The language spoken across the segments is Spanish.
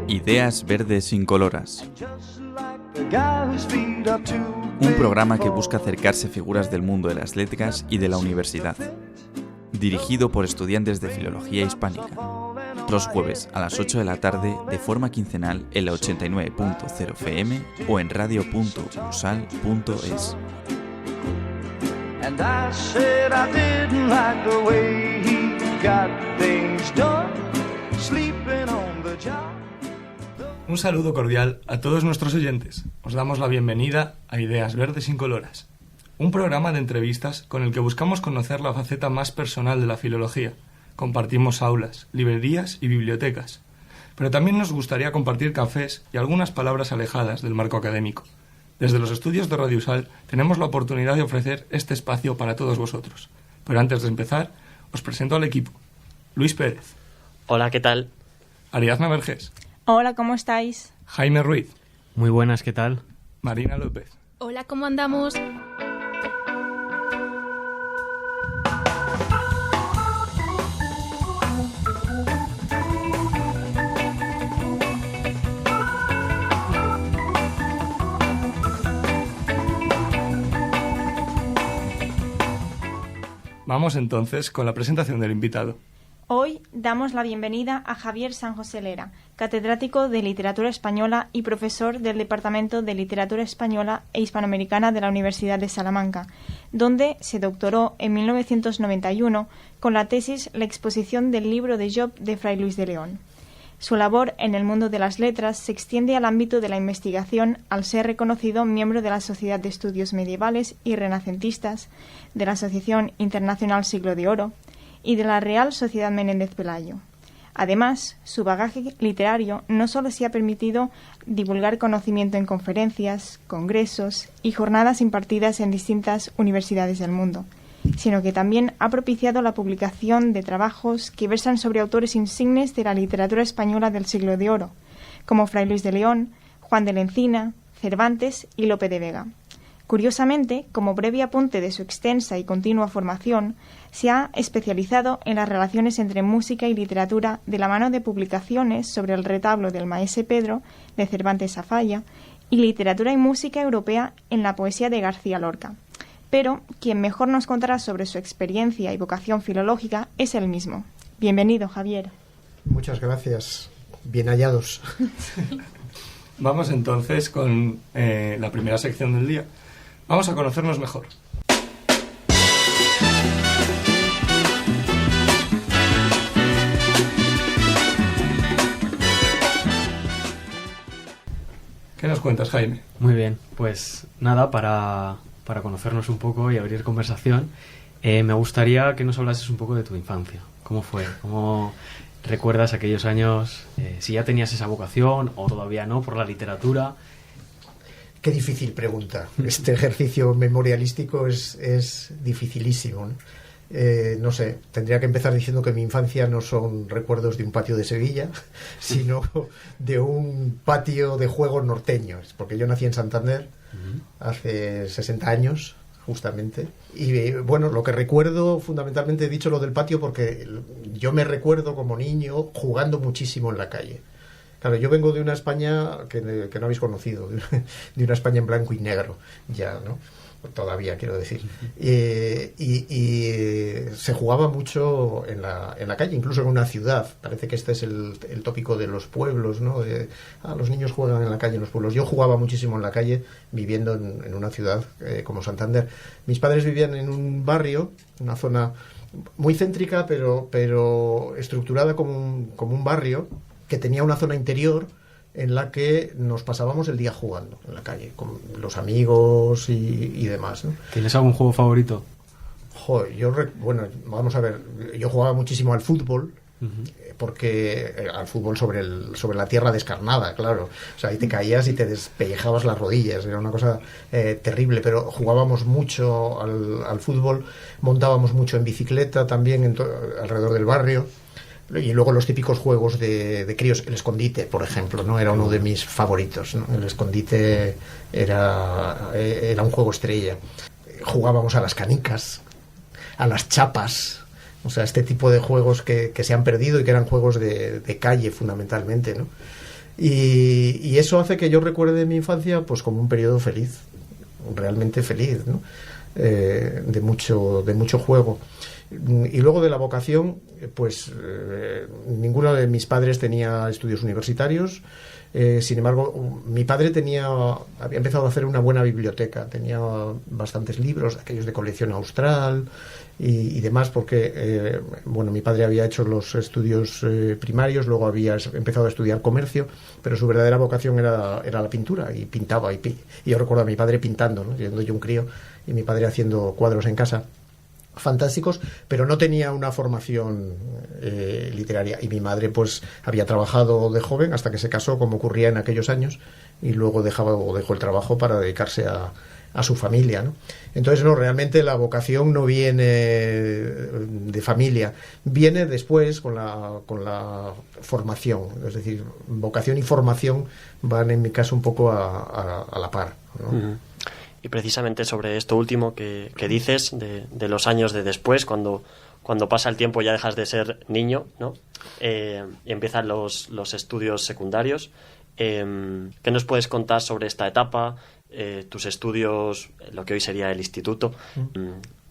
Ideas verdes incoloras. Un programa que busca acercarse a figuras del mundo de las letras y de la universidad. Dirigido por estudiantes de Filología Hispánica. Los jueves a las 8 de la tarde de forma quincenal en la 89.0 FM o en radio.usal.es. And I said I didn't like the way he got things done, sleeping on the job. Un saludo cordial a todos nuestros oyentes. Os damos la bienvenida a Ideas Verdes Incoloras, un programa de entrevistas con el que buscamos conocer la faceta más personal de la filología. Compartimos aulas, librerías y bibliotecas, pero también nos gustaría compartir cafés y algunas palabras alejadas del marco académico. Desde los estudios de Radio Usal tenemos la oportunidad de ofrecer este espacio para todos vosotros. Pero antes de empezar, os presento al equipo. Luis Pérez. Hola, ¿qué tal? Ariadna Vergés. Hola, ¿cómo estáis? Jaime Ruiz. Muy buenas, ¿qué tal? Marina López. Hola, ¿cómo andamos? Vamos entonces con la presentación del invitado. Hoy damos la bienvenida a Javier San José Lera, catedrático de Literatura Española y profesor del Departamento de Literatura Española e Hispanoamericana de la Universidad de Salamanca, donde se doctoró en 1991 con la tesis La exposición del libro de Job de Fray Luis de León. Su labor en el mundo de las letras se extiende al ámbito de la investigación al ser reconocido miembro de la Sociedad de Estudios Medievales y Renacentistas, de la Asociación Internacional Siglo de Oro y de la Real Sociedad Menéndez Pelayo. Además, su bagaje literario no solo se ha permitido divulgar conocimiento en conferencias, congresos y jornadas impartidas en distintas universidades del mundo, sino que también ha propiciado la publicación de trabajos que versan sobre autores insignes de la literatura española del Siglo de Oro, como Fray Luis de León, Juan de la Encina, Cervantes y Lope de Vega. Curiosamente, como breve apunte de su extensa y continua formación, se ha especializado en las relaciones entre música y literatura de la mano de publicaciones sobre el retablo del Maese Pedro, de Cervantes a Falla, y literatura y música europea en la poesía de García Lorca. Pero quien mejor nos contará sobre su experiencia y vocación filológica es él mismo. Bienvenido, Javier. Muchas gracias. Bien hallados. Vamos entonces con la primera sección del día. Vamos a conocernos mejor. ¿Qué nos cuentas, Jaime? Muy bien, pues nada, para conocernos un poco y abrir conversación, me gustaría que nos hablases un poco de tu infancia. ¿Cómo fue? ¿Cómo recuerdas aquellos años? Si ya tenías esa vocación o todavía no por la literatura. Qué difícil pregunta. Este ejercicio memorialístico es dificilísimo, ¿no? No sé, tendría que empezar diciendo que mi infancia no son recuerdos de un patio de Sevilla, sino de un patio de juegos norteños, porque yo nací en Santander hace 60 años, justamente. Y bueno, lo que recuerdo, fundamentalmente he dicho lo del patio porque yo me recuerdo como niño jugando muchísimo en la calle. Claro, yo vengo de una España que no habéis conocido, de una España en blanco y negro, ya, ¿no? Todavía, quiero decir. Y se jugaba mucho en la calle, incluso en una ciudad. Parece que este es el tópico de los pueblos, ¿no? Los niños juegan en la calle en los pueblos. Yo jugaba muchísimo en la calle, viviendo en una ciudad como Santander. Mis padres vivían en un barrio, una zona muy céntrica, pero estructurada como un barrio, que tenía una zona interior en la que nos pasábamos el día jugando en la calle, con los amigos y demás, ¿no? ¿Tienes algún juego favorito? Joder, bueno, vamos a ver, yo jugaba muchísimo al fútbol, porque al fútbol sobre la tierra descarnada, claro. O sea, ahí te caías y te despellejabas las rodillas, era una cosa terrible, pero jugábamos mucho al fútbol, montábamos mucho en bicicleta también alrededor del barrio. Y luego los típicos juegos de críos, el escondite, por ejemplo, ¿no? Era uno de mis favoritos, ¿no? El escondite era un juego estrella. Jugábamos a las canicas, a las chapas, O sea, este tipo de juegos que se han perdido y que eran juegos de calle fundamentalmente, ¿no? Y eso hace que yo recuerde mi infancia pues como un periodo feliz, realmente feliz, ¿no? De mucho juego. Y luego de la vocación, pues ninguno de mis padres tenía estudios universitarios. Sin embargo, mi padre había empezado a hacer una buena biblioteca, tenía bastantes libros, aquellos de colección austral y demás, porque mi padre había hecho los estudios primarios, luego había empezado a estudiar comercio, pero su verdadera vocación era la pintura, y pintaba, y yo recuerdo a mi padre pintando, ¿no? Siendo yo un crío, y mi padre haciendo cuadros en casa fantásticos, pero no tenía una formación literaria, y mi madre pues había trabajado de joven hasta que se casó, como ocurría en aquellos años, y luego dejó el trabajo para dedicarse a su familia, ¿no? Entonces, no, realmente la vocación no viene de familia, viene después con la formación, es decir, vocación y formación van en mi caso un poco a la par, ¿no? Uh-huh. Y precisamente sobre esto último que dices, de los años de después, cuando pasa el tiempo ya dejas de ser niño, ¿no? Y empiezan los estudios secundarios. ¿Qué nos puedes contar sobre esta etapa? Tus estudios, lo que hoy sería el instituto.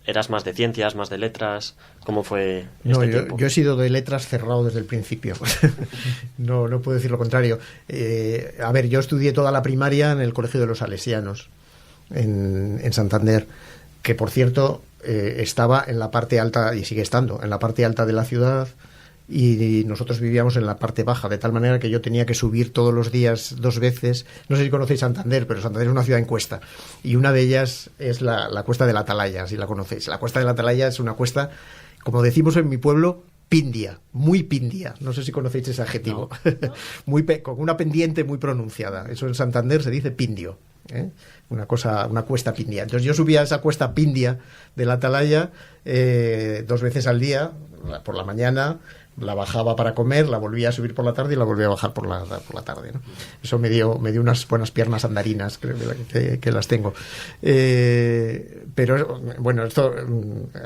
¿Eras más de ciencias, más de letras? ¿Cómo fue este tiempo? Yo he sido de letras cerrado desde el principio. No puedo decir lo contrario. Yo estudié toda la primaria en el Colegio de los Salesianos, en Santander, que por cierto estaba en la parte alta, y sigue estando en la parte alta de la ciudad, y nosotros vivíamos en la parte baja, de tal manera que yo tenía que subir todos los días 2 veces. No sé si conocéis Santander, pero Santander es una ciudad en cuesta, y una de ellas es la cuesta de la Atalaya, si la conocéis. La cuesta de la Atalaya es una cuesta, como decimos en mi pueblo, pindia, muy pindia. No sé si conocéis ese adjetivo. No. Con una pendiente muy pronunciada. Eso en Santander se dice pindio, ¿eh? Una cuesta pindia. Entonces yo subía a esa cuesta pindia de la Atalaya 2 veces al día, por la mañana, la bajaba para comer, la volvía a subir por la tarde y la volvía a bajar por la tarde, ¿no? Eso me dio unas buenas piernas andarinas, creo que las tengo. Pero bueno, esto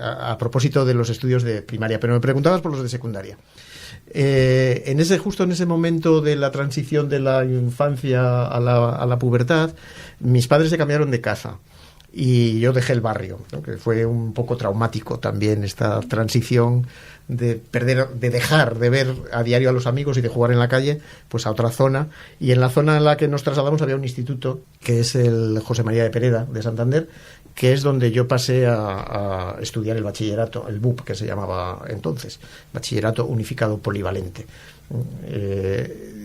a propósito de los estudios de primaria, pero me preguntabas por los de secundaria. Justo en ese momento de la transición de la infancia a la pubertad, mis padres se cambiaron de casa y yo dejé el barrio, ¿no? Que fue un poco traumático también esta transición de dejar de ver a diario a los amigos y de jugar en la calle, pues a otra zona. Y en la zona en la que nos trasladamos había un instituto, que es el José María de Pereda de Santander, que es donde yo pasé a estudiar el bachillerato, el BUP, que se llamaba entonces, Bachillerato Unificado Polivalente.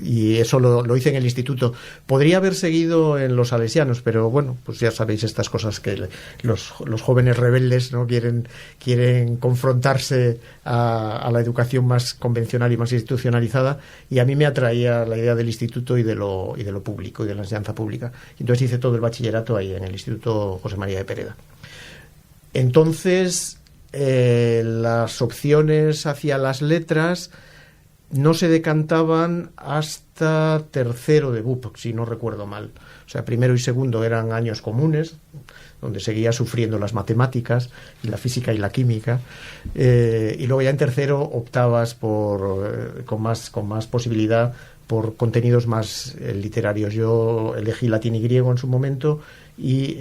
Y eso lo hice en el instituto. Podría haber seguido en los salesianos, pero bueno, pues ya sabéis estas cosas que los jóvenes rebeldes no quieren confrontarse a la educación más convencional y más institucionalizada, y a mí me atraía la idea del instituto y de lo público y de la enseñanza pública. Entonces hice todo el bachillerato ahí en el Instituto José María de Pereda. Entonces las opciones hacia las letras no se decantaban hasta tercero de BUP, si no recuerdo mal. O sea, primero y segundo eran años comunes, donde seguía sufriendo las matemáticas y la física y la química, y luego ya en tercero optabas con más posibilidad por contenidos más literarios. Yo elegí latín y griego en su momento, y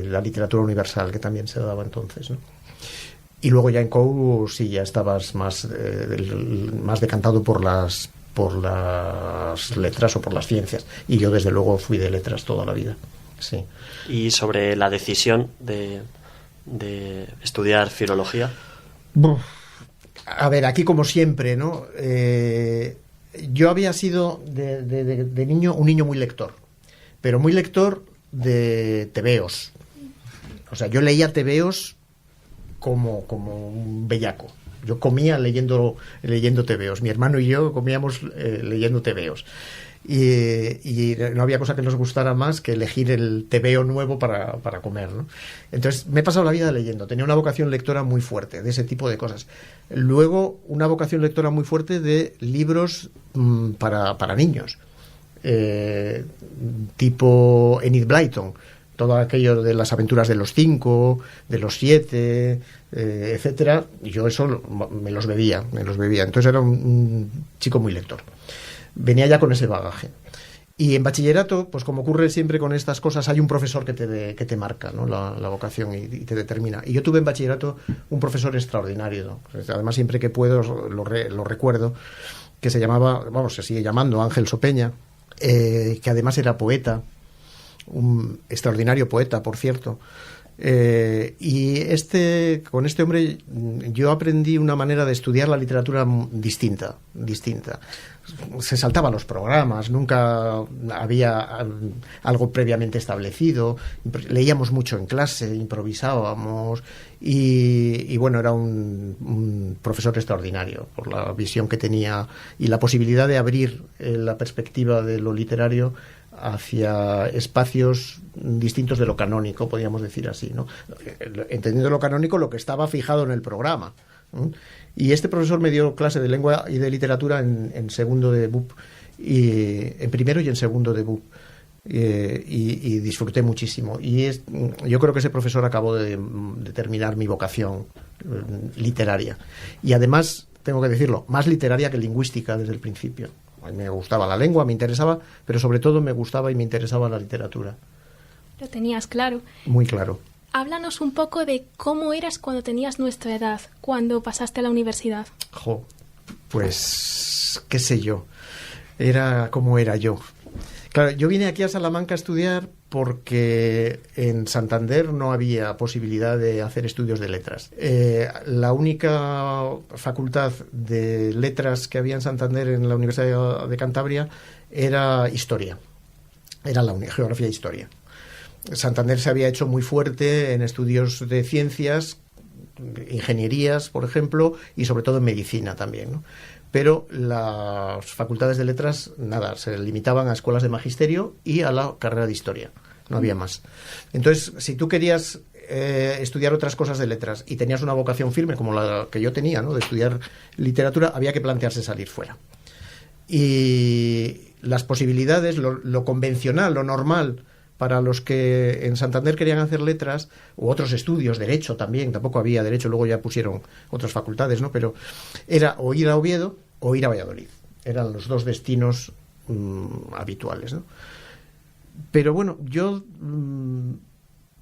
la literatura universal, que también se daba entonces, ¿no? Y luego ya en COU sí ya estabas más decantado por las letras o por las ciencias, y yo desde luego fui de letras toda la vida, sí. Y sobre la decisión de estudiar filología. A ver, aquí como siempre, ¿no? Yo había sido de niño un niño muy lector, pero muy lector de tebeos. O sea, yo leía tebeos como un bellaco. Yo comía leyendo tebeos. Mi hermano y yo comíamos leyendo tebeos. Y no había cosa que nos gustara más que elegir el tebeo nuevo para comer, ¿no? Entonces me he pasado la vida leyendo. Tenía una vocación lectora muy fuerte de ese tipo de cosas. Luego una vocación lectora muy fuerte de libros para niños, tipo Enid Blyton. todo aquello de las aventuras de los 5, de los 7, etcétera, yo eso me los bebía. Entonces era un chico muy lector. Venía ya con ese bagaje. Y en bachillerato, pues como ocurre siempre con estas cosas, hay un profesor que te marca, ¿no? la vocación y te determina. Y yo tuve en bachillerato un profesor extraordinario, ¿no? Además, siempre que puedo lo recuerdo, que se llamaba, se sigue llamando Ángel Sopeña, que además era poeta, un extraordinario poeta, por cierto. Y con este hombre yo aprendí una manera de estudiar la literatura distinta. Se saltaban los programas, nunca había algo previamente establecido, leíamos mucho en clase, improvisábamos y bueno, era un profesor extraordinario por la visión que tenía y la posibilidad de abrir la perspectiva de lo literario hacia espacios distintos de lo canónico, podríamos decir así, ¿no? Entendiendo lo canónico, lo que estaba fijado en el programa, ¿no? Y este profesor me dio clase de lengua y de literatura en segundo de BUP, en primero y en segundo de BUP, y disfruté muchísimo. Yo creo que ese profesor acabó de determinar mi vocación literaria. Y además, tengo que decirlo, más literaria que lingüística desde el principio. A mí me gustaba la lengua, me interesaba, pero sobre todo me gustaba y me interesaba la literatura. Lo tenías claro. Muy claro. Háblanos un poco de cómo eras cuando tenías nuestra edad, cuando pasaste a la universidad. Pues, qué sé yo, era como era yo. Claro, yo vine aquí a Salamanca a estudiar porque en Santander no había posibilidad de hacer estudios de letras. La única facultad de letras que había en Santander, en la Universidad de Cantabria, era historia. Era geografía e historia. Santander se había hecho muy fuerte en estudios de ciencias, ingenierías, por ejemplo, y sobre todo en medicina también, ¿no? Pero las facultades de letras, nada, se limitaban a escuelas de magisterio y a la carrera de historia, no había más. Entonces, si tú querías estudiar otras cosas de letras y tenías una vocación firme, como la que yo tenía, ¿no?, de estudiar literatura, había que plantearse salir fuera. Y las posibilidades, lo convencional, lo normal, para los que en Santander querían hacer letras, u otros estudios, derecho también, tampoco había derecho, luego ya pusieron otras facultades, ¿no? Pero era o ir a Oviedo o ir a Valladolid. Eran los dos destinos habituales, ¿no? Pero bueno, yo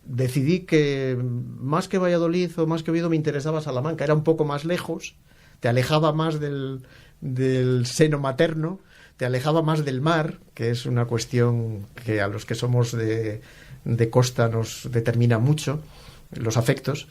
decidí que más que Valladolid o más que Oviedo me interesaba Salamanca. Era un poco más lejos, te alejaba más del seno materno, te alejaba más del mar, que es una cuestión que a los que somos de costa nos determina mucho, los afectos,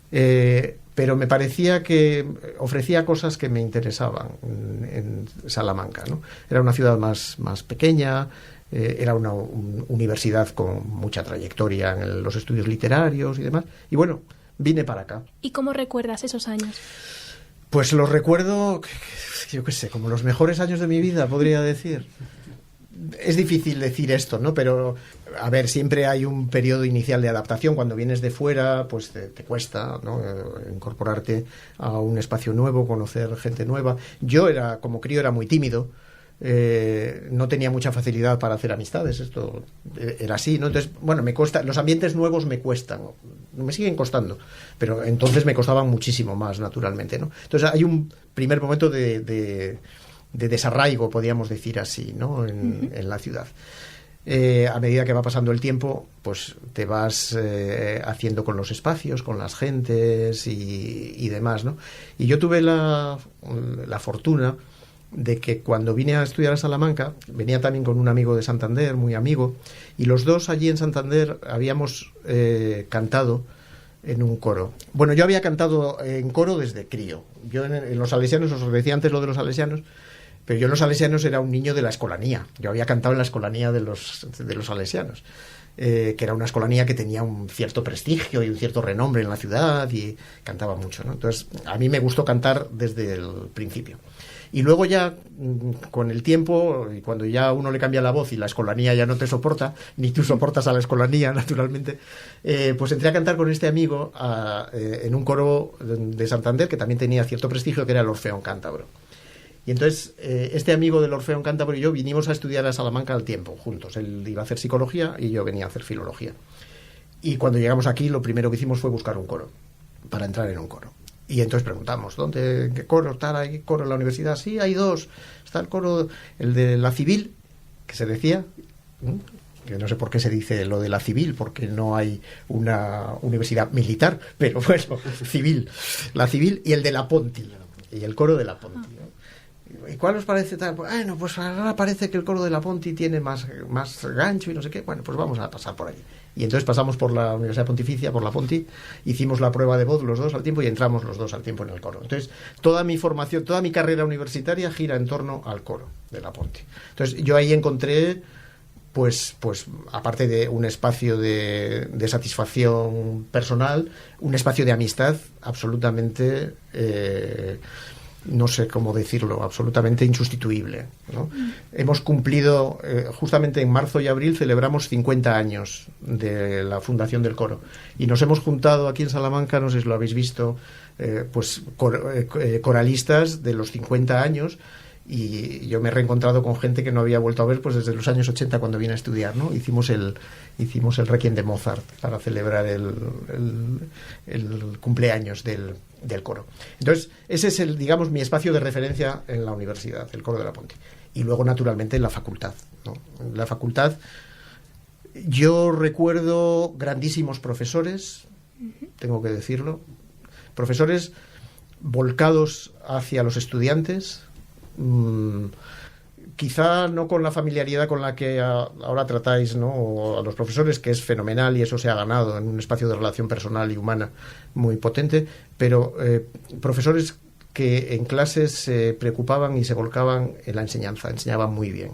pero me parecía que ofrecía cosas que me interesaban en Salamanca, ¿no? Era una ciudad más pequeña, era una universidad con mucha trayectoria en los estudios literarios y demás, y bueno, vine para acá. ¿Y cómo recuerdas esos años? Pues los recuerdo, yo qué sé, como los mejores años de mi vida, podría decir. Es difícil decir esto, ¿no? Pero, a ver, siempre hay un periodo inicial de adaptación. Cuando vienes de fuera, pues te cuesta, ¿no?, incorporarte a un espacio nuevo, conocer gente nueva. Yo como crío era muy tímido. No tenía mucha facilidad para hacer amistades, esto era así, ¿no? Entonces, bueno, me cuesta, los ambientes nuevos me cuestan, me siguen costando, pero entonces me costaban muchísimo más, naturalmente, ¿no? Entonces hay un primer momento de desarraigo, podríamos decir así, ¿no?, en la ciudad. A medida que va pasando el tiempo, pues te vas haciendo con los espacios, con las gentes y demás, ¿no? Y yo tuve la fortuna de que cuando vine a estudiar a Salamanca, venía también con un amigo de Santander, muy amigo, y los dos allí en Santander habíamos cantado en un coro. Bueno, yo había cantado en coro desde crío. Yo en los salesianos, os decía antes lo de los salesianos, pero yo en los salesianos era un niño de la escolanía. Yo había cantado en la escolanía de los salesianos, que era una escolanía que tenía un cierto prestigio y un cierto renombre en la ciudad y cantaba mucho, ¿no? Entonces, a mí me gustó cantar desde el principio. Y luego ya, con el tiempo, y cuando ya uno le cambia la voz y la escolanía ya no te soporta, ni tú soportas a la escolanía, naturalmente, pues entré a cantar con este amigo en un coro de Santander que también tenía cierto prestigio, que era el Orfeón Cántabro. Y entonces, este amigo del Orfeón Cántabro y yo vinimos a estudiar a Salamanca al tiempo, juntos. Él iba a hacer psicología y yo venía a hacer filología. Y cuando llegamos aquí, lo primero que hicimos fue buscar un coro, para entrar en un coro. Y entonces preguntamos, ¿dónde, qué coro está? ¿Hay coro en la universidad? Sí, hay dos. Está el coro, el de la civil, que se decía, que no sé por qué se dice lo de la civil, porque no hay una universidad militar, pero bueno, civil, la civil, y el de la Ponti, y el coro de la Ponti, ¿no? ¿Y cuál os parece tal? Bueno, pues ahora parece que el coro de la Ponti tiene más gancho y no sé qué. Bueno, pues vamos a pasar por ahí. Y entonces pasamos por la Universidad Pontificia, por la Ponti, hicimos la prueba de voz los dos al tiempo y entramos los dos al tiempo en el coro. Entonces, toda mi formación, toda mi carrera universitaria gira en torno al coro de la Ponti. Entonces, yo ahí encontré, pues aparte de un espacio de satisfacción personal, un espacio de amistad absolutamente... no sé cómo decirlo, absolutamente insustituible, ¿no? Hemos cumplido, justamente en marzo y abril celebramos 50 años de la fundación del coro y nos hemos juntado aquí en Salamanca, no sé si lo habéis visto, coralistas de los 50 años, y yo me he reencontrado con gente que no había vuelto a ver pues desde los años 80 cuando vine a estudiar, ¿no? Hicimos el Requiem de Mozart para celebrar el cumpleaños del coro. Entonces, ese es digamos, mi espacio de referencia en la universidad, el coro de la Ponti. Y luego, naturalmente, en la facultad, ¿no? En la facultad yo recuerdo grandísimos profesores, tengo que decirlo, profesores volcados hacia los estudiantes, quizá no con la familiaridad con la que ahora tratáis, ¿no?, a los profesores, que es fenomenal y eso se ha ganado en un espacio de relación personal y humana muy potente, pero profesores que en clases se preocupaban y se volcaban en la enseñanza, enseñaban muy bien.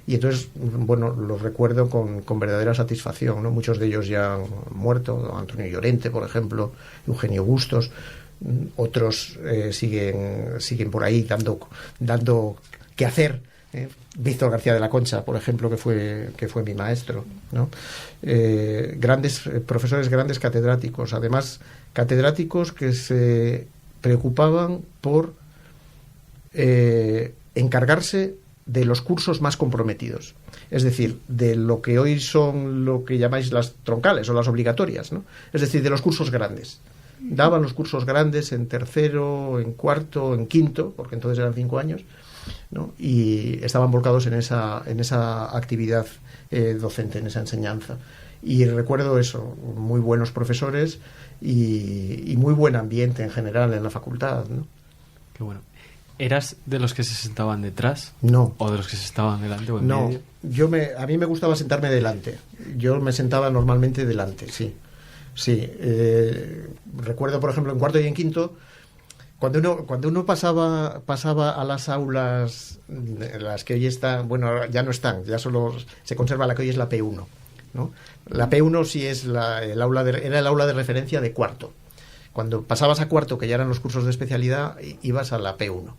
Y entonces, bueno, los recuerdo con verdadera satisfacción, ¿no? Muchos de ellos ya han muerto, Antonio Llorente, por ejemplo, Eugenio Bustos, otros siguen por ahí dando que hacer. Víctor García de la Concha, por ejemplo, que fue mi maestro, ¿no? Grandes profesores, grandes catedráticos, además catedráticos que se preocupaban por encargarse de los cursos más comprometidos, es decir, de lo que hoy son lo que llamáis las troncales o las obligatorias, ¿no? Es decir, de los cursos grandes. Daban los cursos grandes en tercero, en cuarto, en quinto, porque entonces eran 5 años, ¿no? Y estaban volcados en esa actividad docente, en esa enseñanza. Y recuerdo eso, muy buenos profesores y muy buen ambiente en general en la facultad, ¿no? Qué bueno. ¿Eras de los que se sentaban detrás? No. ¿O de los que se sentaban delante o en no, medio? A mí me gustaba sentarme delante. Yo me sentaba normalmente delante, sí. Sí. Recuerdo, por ejemplo, en cuarto y en quinto, cuando uno pasaba a las aulas, las que hoy están, bueno, ya no están, ya solo se conserva la que hoy es la P1, ¿no? La P1 sí es era el aula de referencia de cuarto. Cuando pasabas a cuarto, que ya eran los cursos de especialidad, ibas a la P1,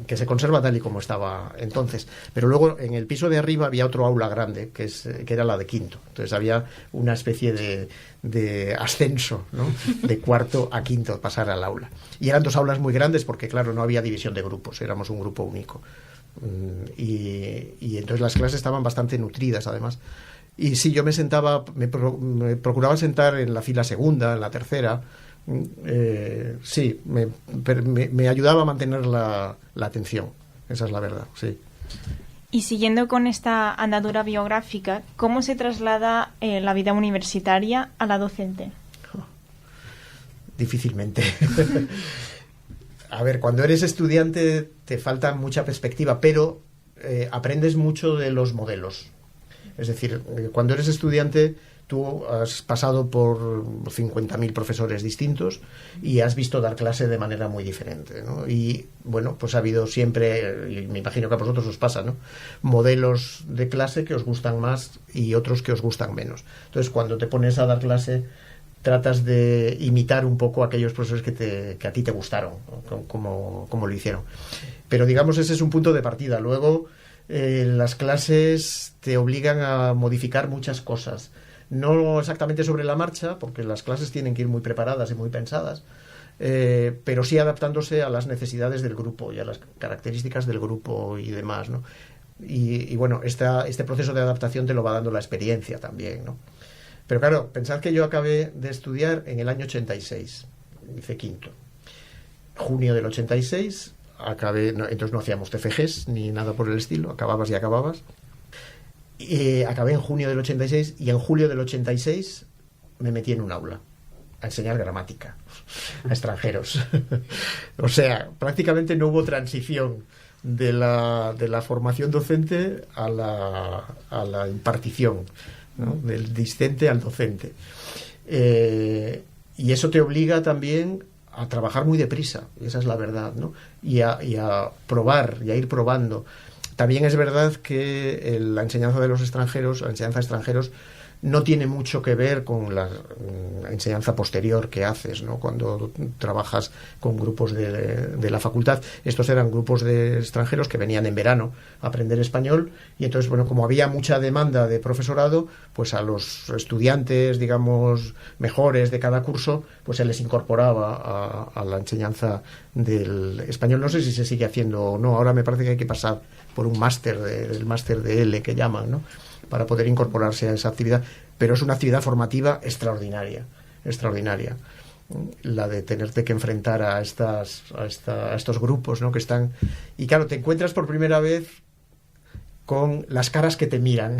que se conserva tal y como estaba entonces. Pero luego en el piso de arriba había otro aula grande, que era la de quinto. Entonces había una especie de ascenso, ¿no?, de cuarto a quinto, pasar al aula. Y eran 2 aulas muy grandes porque, claro, no había división de grupos, éramos un grupo único. Y entonces las clases estaban bastante nutridas, además. Y sí, yo me procuraba sentar en la fila segunda, en la tercera. Sí, me ayudaba a mantener la atención, esa es la verdad, sí. Y siguiendo con esta andadura biográfica, ¿cómo se traslada la vida universitaria a la docente? Difícilmente. A ver, cuando eres estudiante te falta mucha perspectiva, pero aprendes mucho de los modelos. Es decir, cuando eres estudiante tú has pasado por 50.000 profesores distintos y has visto dar clase de manera muy diferente, ¿no? Y bueno, pues ha habido siempre, y me imagino que a vosotros os pasa, ¿no?, modelos de clase que os gustan más y otros que os gustan menos. Entonces, cuando te pones a dar clase, tratas de imitar un poco a aquellos profesores que a ti te gustaron, ¿no?, como lo hicieron. Pero digamos, ese es un punto de partida. Luego, las clases te obligan a modificar muchas cosas. No exactamente sobre la marcha, porque las clases tienen que ir muy preparadas y muy pensadas, pero sí adaptándose a las necesidades del grupo y a las características del grupo y demás, ¿no? Y bueno, este proceso de adaptación te lo va dando la experiencia también, ¿no? Pero claro, pensad que yo acabé de estudiar en el año 86, hice quinto. Junio del 86, acabé, entonces no hacíamos TFGs ni nada por el estilo, acababas y acababas. Acabé en junio del 86 y en julio del 86 me metí en un aula a enseñar gramática a extranjeros. O sea, prácticamente no hubo transición de la formación docente a la impartición, ¿no? Del discente al docente. Y eso te obliga también a trabajar muy deprisa, esa es la verdad, ¿no? Y a probar, y a ir probando. También es verdad que la enseñanza de los extranjeros, la enseñanza de extranjeros, no tiene mucho que ver con la enseñanza posterior que haces, ¿no? Cuando trabajas con grupos de la facultad. Estos eran grupos de extranjeros que venían en verano a aprender español, y entonces, bueno, como había mucha demanda de profesorado, pues a los estudiantes, digamos, mejores de cada curso, pues se les incorporaba a la enseñanza del español. No sé si se sigue haciendo o no. Ahora me parece que hay que pasar por un máster, el máster de L que llaman, ¿no?, para poder incorporarse a esa actividad, pero es una actividad formativa extraordinaria, la de tenerte que enfrentar a estos grupos, ¿no?, que están, y claro, te encuentras por primera vez con las caras que te miran,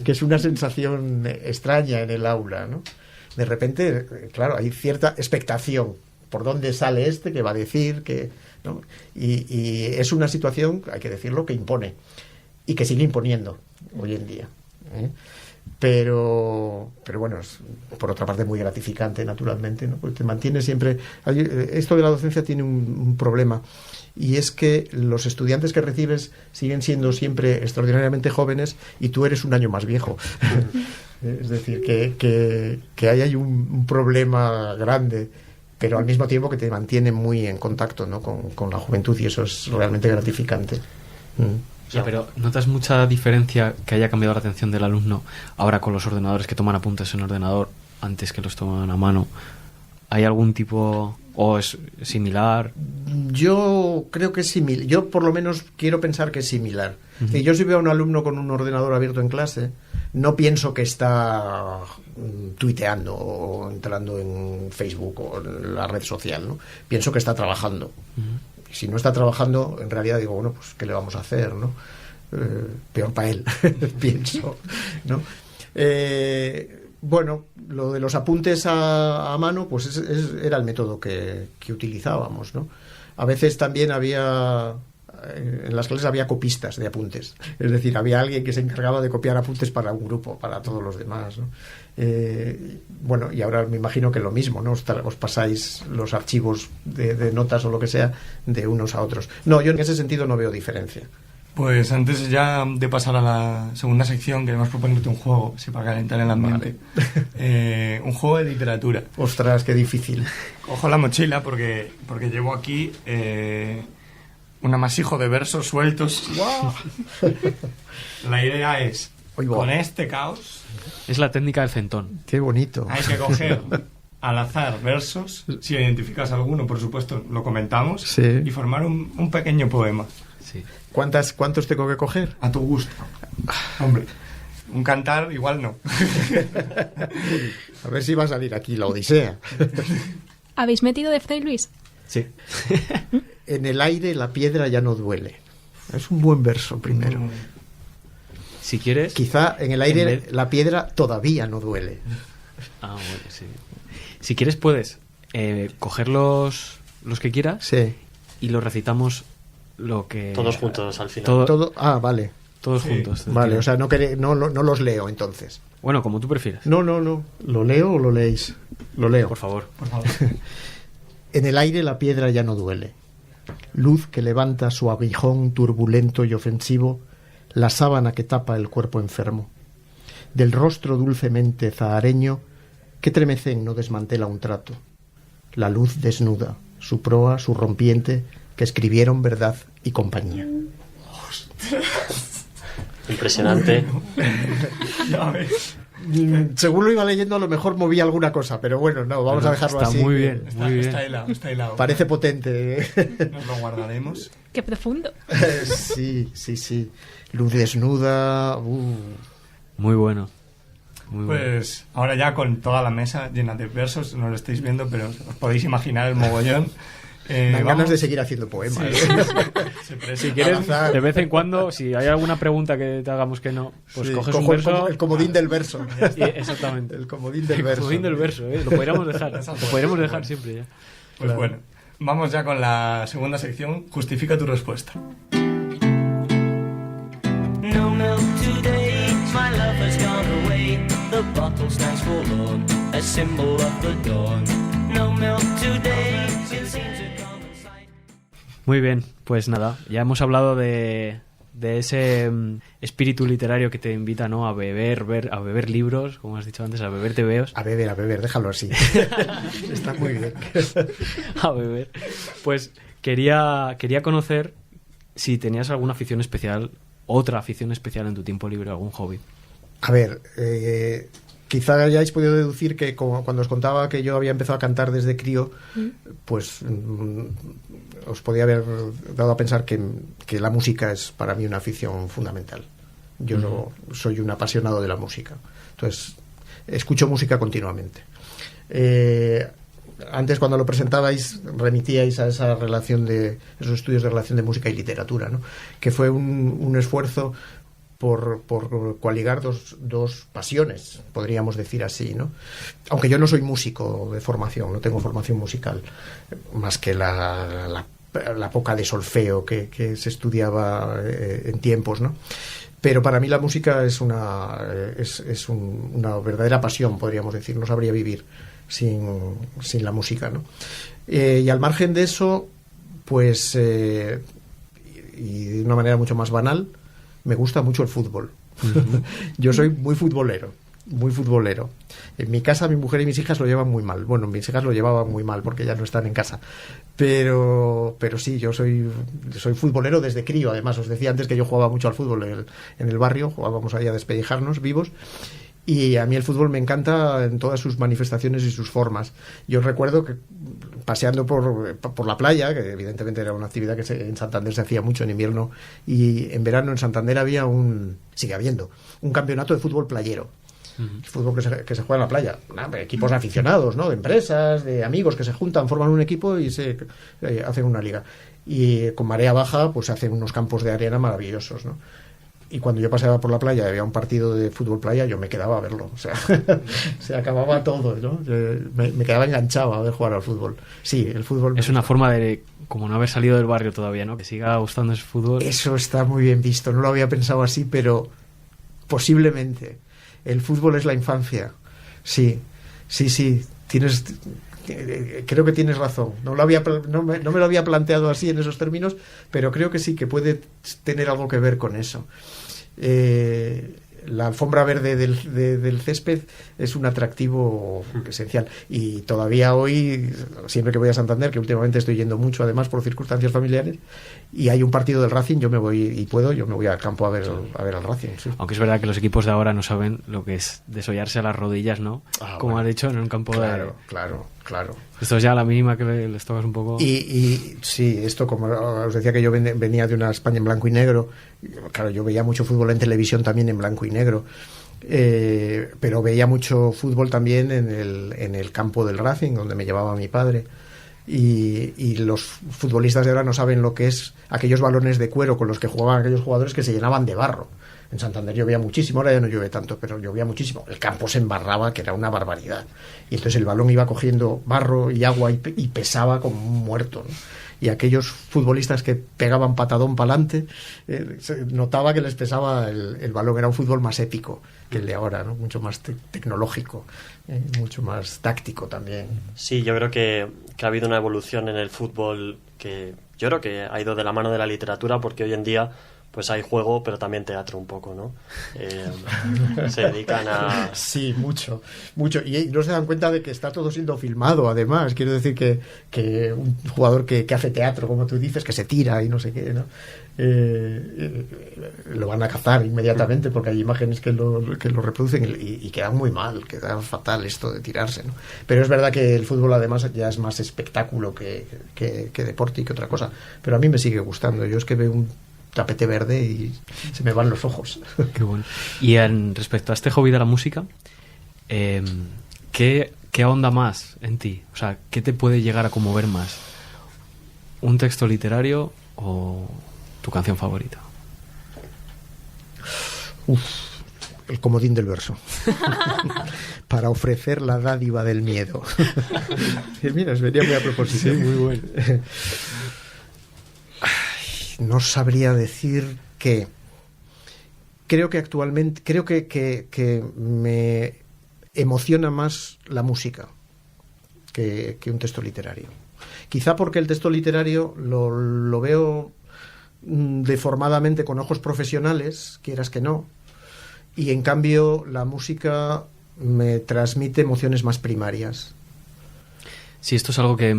que es una sensación extraña en el aula, ¿no? De repente, claro, hay cierta expectación, por dónde sale qué va a decir, ¿no? Y es una situación, hay que decirlo, que impone y que sigue imponiendo hoy en día. Pero bueno, es por otra parte muy gratificante, naturalmente, ¿no? Porque te mantiene siempre. Esto de la docencia tiene un problema, y es que los estudiantes que recibes siguen siendo siempre extraordinariamente jóvenes y tú eres un año más viejo. Es decir, que ahí hay un problema grande, pero al mismo tiempo que te mantiene muy en contacto, ¿no?, con la juventud, y eso es realmente gratificante. Ya, pero ¿notas mucha diferencia que haya cambiado la atención del alumno ahora con los ordenadores, que toman apuntes en ordenador antes que los toman a mano? ¿Hay algún tipo, o es similar? Yo creo que es similar. Yo por lo menos quiero pensar que es similar. Uh-huh. Si yo si veo a un alumno con un ordenador abierto en clase, no pienso que está tuiteando o entrando en Facebook o en la red social, ¿no? Pienso que está trabajando. Uh-huh. Si no está trabajando, en realidad digo, bueno, pues ¿qué le vamos a hacer, no? Peor para él, pienso, ¿no? Bueno, lo de los apuntes a mano, pues era el método que utilizábamos, ¿no? A veces también en las clases había copistas de apuntes, es decir, había alguien que se encargaba de copiar apuntes para un grupo, para todos los demás, ¿no? Bueno, y ahora me imagino que lo mismo, ¿no? Os pasáis los archivos de notas o lo que sea de unos a otros. No, yo en ese sentido no veo diferencia. Pues antes ya de pasar a la segunda sección, queremos proponerte un juego, sí, para calentar el ambiente. Vale. Un juego de literatura. Ostras, qué difícil. Cojo la mochila porque llevo aquí un amasijo de versos sueltos. ¡Wow! La idea es, con este caos... Es la técnica del centón. Qué bonito. Hay que coger al azar versos, si identificas alguno, por supuesto, lo comentamos, sí, y formar un pequeño poema. Sí. ¿Cuántos tengo que coger? A tu gusto. Hombre, un cantar igual no. A ver si va a salir aquí la Odisea. ¿Habéis metido de Fray Luis? Sí. En el aire la piedra ya no duele. Es un buen verso primero. Si quieres... Quizá en el aire la piedra todavía no duele. Ah, bueno, sí. Si quieres puedes coger los que quieras, sí, y los recitamos lo que... Todos juntos al final. Vale. Todos juntos. Vale, o sea, no los leo entonces. Bueno, como tú prefieras. No. ¿Lo leo o lo leéis? Lo leo. Por favor. En el aire la piedra ya no duele. Luz que levanta su aguijón turbulento y ofensivo, la sábana que tapa el cuerpo enfermo. Del rostro dulcemente zahareño, que tremecén no desmantela un trato. La luz desnuda, su proa, su rompiente, que escribieron verdad y compañía. Impresionante. Ya ves. Según lo iba leyendo, a lo mejor movía alguna cosa, pero bueno, no, vamos a dejarlo está así. Muy bien, está hilado. Parece potente. Nos lo guardaremos. Qué profundo. Sí. Luz desnuda. Muy bueno. muy bueno. Pues ahora ya con toda la mesa llena de versos, no lo estáis viendo, pero os podéis imaginar el mogollón. Dan ganas de seguir haciendo poemas. Sí. Si quieres, de vez en cuando, si hay alguna pregunta que te hagamos que no, pues coges un cojo verso. el comodín del verso. Exactamente. El comodín del verso. El comodín del verso, lo podríamos dejar. Lo podríamos dejar siempre ya. Pues Claro. bueno, vamos ya con la segunda sección. Justifica tu respuesta. No milk today, my love has gone away. The bottle stands forlorn, a symbol of the dawn. No milk today, it seems to compensate. Muy bien, pues nada, ya hemos hablado de ese espíritu literario que te invita, ¿no?, a beber libros, como has dicho antes, a beber tebeos. A beber, déjalo así. Está muy bien. A beber. Pues quería conocer si tenías alguna afición especial, otra afición especial en tu tiempo libre, algún hobby. A ver, quizá hayáis podido deducir que cuando os contaba que yo había empezado a cantar desde crío, pues os podía haber dado a pensar que la música es para mí una afición fundamental. Yo no soy un apasionado de la música. Entonces, escucho música continuamente. Antes, cuando lo presentabais, remitíais a esa relación esos estudios de relación de música y literatura, ¿no? Que fue un esfuerzo por coaligar dos pasiones, podríamos decir así, ¿no? Aunque yo no soy músico de formación, no tengo formación musical, más que la poca de solfeo que se estudiaba en tiempos, ¿no? Pero para mí la música es una verdadera pasión, podríamos decir. No sabría vivir sin la música, ¿no? Y al margen de eso, pues, y de una manera mucho más banal, me gusta mucho el fútbol. Yo soy muy futbolero. En mi casa mi mujer y mis hijas lo llevan muy mal. Bueno, mis hijas lo llevaban muy mal porque ya no están en casa. Pero sí, yo soy futbolero desde crío. Además, os decía antes que yo jugaba mucho al fútbol en el barrio. Jugábamos ahí a despellejarnos vivos. Y a mí el fútbol me encanta en todas sus manifestaciones y sus formas. Yo recuerdo que paseando por la playa, que evidentemente era una actividad que en Santander se hacía mucho en invierno, y en verano en Santander sigue habiendo un campeonato de fútbol playero. El fútbol que se juega en la playa. Equipos aficionados, ¿no? De empresas, de amigos que se juntan, forman un equipo y se hacen una liga. Y con marea baja, pues se hacen unos campos de arena maravillosos, ¿no? Y cuando yo paseaba por la playa y había un partido de fútbol playa, yo me quedaba a verlo. O sea, se acababa todo, ¿no? Me quedaba enganchado a ver jugar al fútbol. Sí, el fútbol... Es una forma de, como no haber salido del barrio todavía, ¿no? Que siga gustando ese fútbol. Eso está muy bien visto. No lo había pensado así, pero posiblemente. El fútbol es la infancia. Sí. Creo que tienes razón. No me lo había planteado así en esos términos, pero creo que sí, que puede tener algo que ver con eso. La alfombra verde del césped es un atractivo esencial. Y todavía hoy, siempre que voy a Santander, que últimamente estoy yendo mucho, además por circunstancias familiares, y hay un partido del Racing, yo me voy al campo a ver al Racing. Sí. Aunque es verdad que los equipos de ahora no saben lo que es desollarse a las rodillas, ¿no? Como has dicho, en un campo Claro. Esto es ya la mínima que les tocas un poco. Y sí, esto, como os decía que yo venía de una España en blanco y negro, claro, yo veía mucho fútbol en televisión también en blanco y negro, pero veía mucho fútbol también en el campo del Racing, donde me llevaba mi padre. Y los futbolistas de ahora no saben lo que es aquellos balones de cuero con los que jugaban aquellos jugadores que se llenaban de barro. En Santander llovía muchísimo, ahora ya no llueve tanto, pero llovía muchísimo. El campo se embarraba, que era una barbaridad. Y entonces el balón iba cogiendo barro y agua y pesaba como un muerto, ¿no? Y aquellos futbolistas que pegaban patadón para adelante, se notaba que les pesaba el balón. Era un fútbol más épico que el de ahora, ¿no? Mucho más tecnológico, mucho más táctico también. Sí, yo creo que ha habido una evolución en el fútbol que yo creo que ha ido de la mano de la literatura, porque hoy en día pues hay juego, pero también teatro un poco, ¿no? Se dedican a... Sí, mucho. Y no se dan cuenta de que está todo siendo filmado, además. Quiero decir que un jugador que hace teatro, como tú dices, que se tira y no sé qué, ¿no? Lo van a cazar inmediatamente porque hay imágenes que lo reproducen y queda muy mal, queda fatal esto de tirarse, ¿no? Pero es verdad que el fútbol además ya es más espectáculo que deporte y que otra cosa. Pero a mí me sigue gustando. Yo es que veo un tapete verde y se me van los ojos. Qué bueno. Y respecto a este hobby de la música, ¿qué ahonda más en ti? O sea, ¿qué te puede llegar a conmover más? ¿Un texto literario o tu canción favorita? El comodín del verso. Para ofrecer la dádiva del miedo. Mira, os venía muy a propósito. Sí, muy bueno. No sabría decir que... Creo que actualmente... Creo que me emociona más la música que un texto literario. Quizá porque el texto literario lo veo deformadamente con ojos profesionales, quieras que no, y en cambio la música me transmite emociones más primarias. Sí, esto es algo que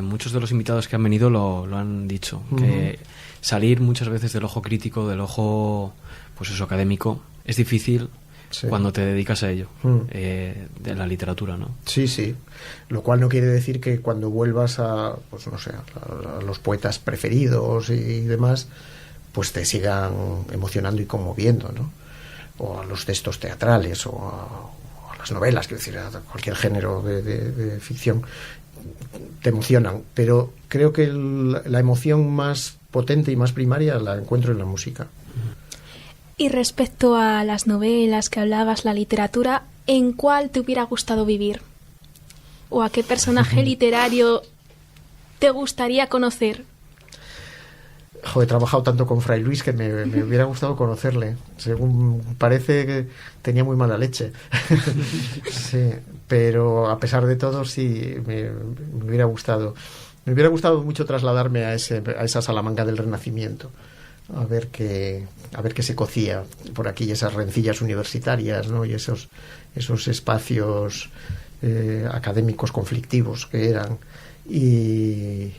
muchos de los invitados que han venido lo han dicho, que salir muchas veces del ojo crítico, del ojo, pues eso, académico, es difícil. Sí. Cuando te dedicas a ello, de la literatura, ¿no? Sí, sí. Lo cual no quiere decir que cuando vuelvas a, pues no sé, a los poetas preferidos y demás, pues te sigan emocionando y conmoviendo, ¿no? O a los textos teatrales o a las novelas, quiero decir, a cualquier género de ficción, te emocionan. Pero creo que la emoción más potente y más primaria la encuentro en la música. Y respecto a las novelas que hablabas, la literatura, ¿en cuál te hubiera gustado vivir? ¿O a qué personaje literario te gustaría conocer? He trabajado tanto con Fray Luis que me hubiera gustado conocerle. Según parece que tenía muy mala leche. Sí, pero a pesar de todo sí me hubiera gustado. Me hubiera gustado mucho trasladarme a esa Salamanca del Renacimiento. A ver qué se cocía por aquí, esas rencillas universitarias, ¿no? Y esos espacios académicos conflictivos que eran, y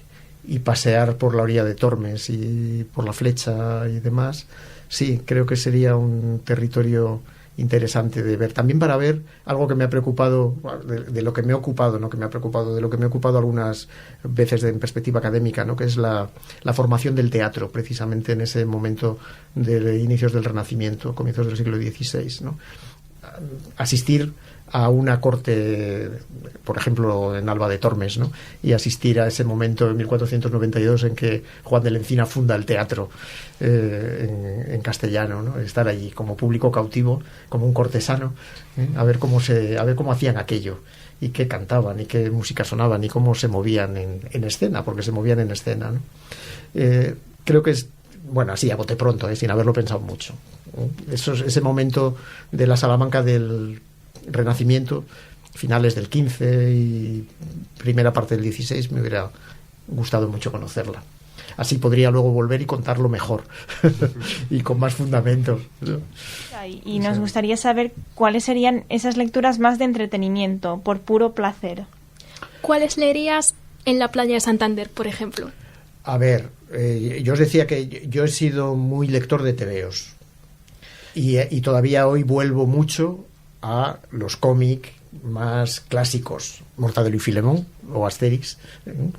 pasear por la orilla de Tormes y por la Flecha y demás. Sí, creo que sería un territorio interesante de ver, también para ver algo que me ha preocupado, de lo que me he ocupado, no que me ha preocupado, de lo que me he ocupado algunas veces en perspectiva académica, ¿no? Que es la formación del teatro, precisamente en ese momento de inicios del Renacimiento, comienzos del siglo XVI, ¿no? Asistir a una corte, por ejemplo, en Alba de Tormes, ¿no? Y asistir a ese momento en 1492 en que Juan de la Encina funda el teatro en castellano, ¿no? Estar allí como público cautivo, como un cortesano, a ver cómo hacían aquello, y qué cantaban, y qué música sonaban, y cómo se movían en escena, porque se movían en escena, ¿no? Creo que es, bueno, así a bote pronto, sin haberlo pensado mucho. Ese momento de la Salamanca del Renacimiento, finales del XV y primera parte del XVI, me hubiera gustado mucho conocerla. Así podría luego volver y contarlo mejor y con más fundamento, ¿no? Y nos gustaría saber cuáles serían esas lecturas más de entretenimiento, por puro placer. ¿Cuáles leerías en la playa de Santander, por ejemplo? A ver, yo os decía que yo he sido muy lector de tebeos y todavía hoy vuelvo mucho a los cómics más clásicos, Mortadelo y Filemón o Asterix,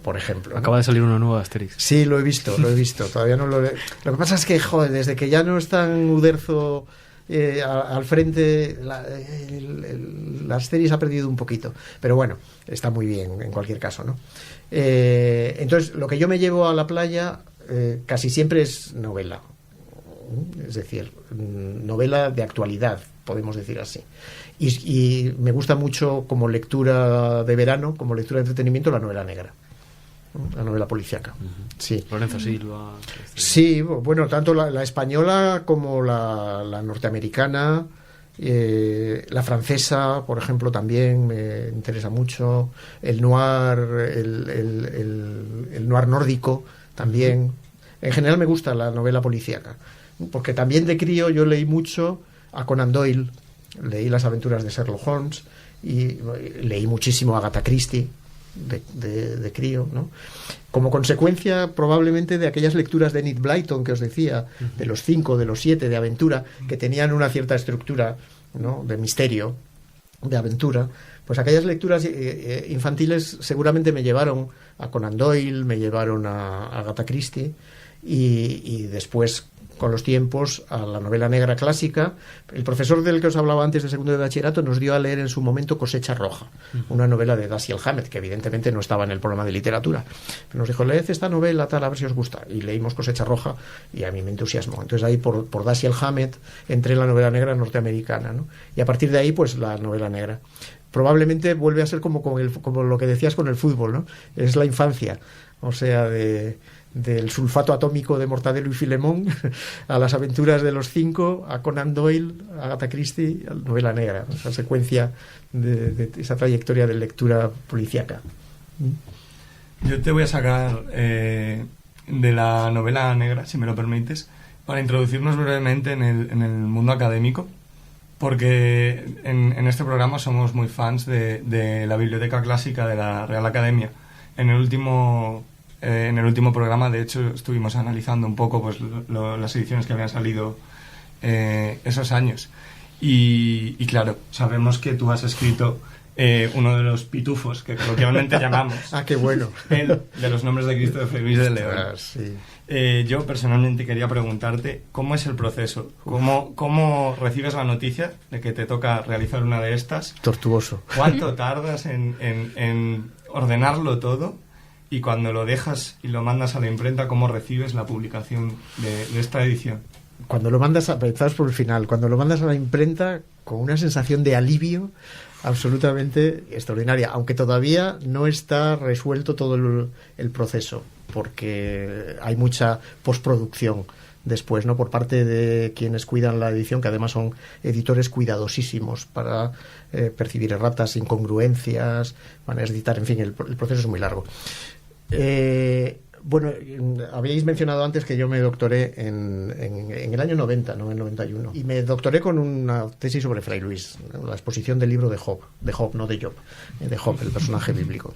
por ejemplo, ¿no? Acaba de salir uno nuevo de Asterix. Sí, lo he visto, todavía no lo he... Lo que pasa es que, joder, desde que ya no está Uderzo al frente, la Asterix ha perdido un poquito, pero bueno, está muy bien en cualquier caso, ¿no? Entonces, lo que yo me llevo a la playa casi siempre es novela, es decir, novela de actualidad, podemos decir así. Y me gusta mucho como lectura de verano, como lectura de entretenimiento, la novela negra, la novela policíaca. Sí. Lorenzo Silva. Sí, bueno, tanto la española como la norteamericana, la francesa, por ejemplo, también me interesa mucho. El noir, el noir nórdico también. En general me gusta la novela policíaca, porque también de crío yo leí mucho a Conan Doyle, leí las aventuras de Sherlock Holmes y leí muchísimo a Agatha Christie de crío, ¿no? Como consecuencia probablemente de aquellas lecturas de Enid Blyton que os decía, de los 5, de los 7 de aventura, que tenían una cierta estructura, ¿no? De misterio, de aventura. Pues aquellas lecturas infantiles seguramente me llevaron a Conan Doyle, me llevaron a Agatha Christie, y después con los tiempos a la novela negra clásica. El profesor del que os hablaba antes de segundo de bachillerato nos dio a leer en su momento Cosecha Roja, una novela de Dashiell Hammett, que evidentemente no estaba en el programa de literatura. Pero nos dijo, leed esta novela, tal, a ver si os gusta. Y leímos Cosecha Roja y a mí me entusiasmó. Entonces ahí por Dashiell Hammett entré en la novela negra norteamericana, ¿no? Y a partir de ahí, pues la novela negra. Probablemente vuelve a ser como lo que decías con el fútbol, ¿no? Es la infancia, o sea, del sulfato atómico de Mortadelo y Filemón a las aventuras de los 5, a Conan Doyle, a Agatha Christie, a la novela negra, esa secuencia de esa trayectoria de lectura policíaca. Yo te voy a sacar de la novela negra, si me lo permites, para introducirnos brevemente en el mundo académico, porque en este programa somos muy fans de la biblioteca clásica de la Real Academia. En el último programa, de hecho, estuvimos analizando un poco pues las ediciones que habían salido esos años. Y claro, sabemos que tú has escrito uno de los pitufos que coloquialmente llamamos. ¡Ah, qué bueno! El de los nombres de Cristo de Fray Luis de León. Sí. Yo personalmente quería preguntarte cómo es el proceso, cómo recibes la noticia de que te toca realizar una de estas. Tortuoso. ¿Cuánto tardas en ordenarlo todo? Y cuando lo dejas y lo mandas a la imprenta, ¿cómo recibes la publicación de esta edición? Cuando lo mandas, empezamos por el final, cuando lo mandas a la imprenta, con una sensación de alivio absolutamente extraordinaria, aunque todavía no está resuelto todo el proceso, porque hay mucha postproducción después, ¿no? Por parte de quienes cuidan la edición, que además son editores cuidadosísimos para percibir erratas, incongruencias, maneras de editar, en fin, el proceso es muy largo. Bueno, habíais mencionado antes que yo me doctoré en el año 90, no en el 91, y me doctoré con una tesis sobre Fray Luis, la exposición del libro de Job, no de Job, de Job, el personaje bíblico.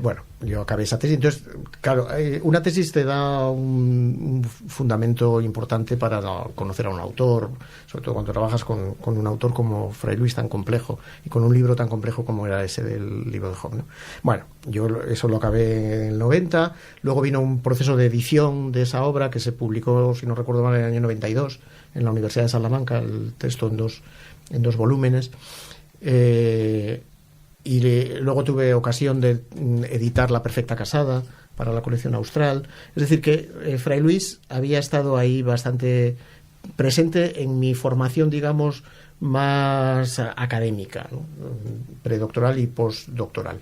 Bueno, yo acabé esa tesis. Entonces, claro, una tesis te da un fundamento importante para conocer a un autor, sobre todo cuando trabajas con un autor como Fray Luis, tan complejo, y con un libro tan complejo como era ese del libro de Job, ¿no? Bueno, yo eso lo acabé en el 90. Luego vino un proceso de edición de esa obra que se publicó, si no recuerdo mal, en el año 92 en la Universidad de Salamanca, el texto en dos volúmenes. Y luego tuve ocasión de editar La Perfecta Casada para la colección Austral. Es decir, que Fray Luis había estado ahí bastante presente en mi formación, digamos, más académica, ¿no? Predoctoral y postdoctoral.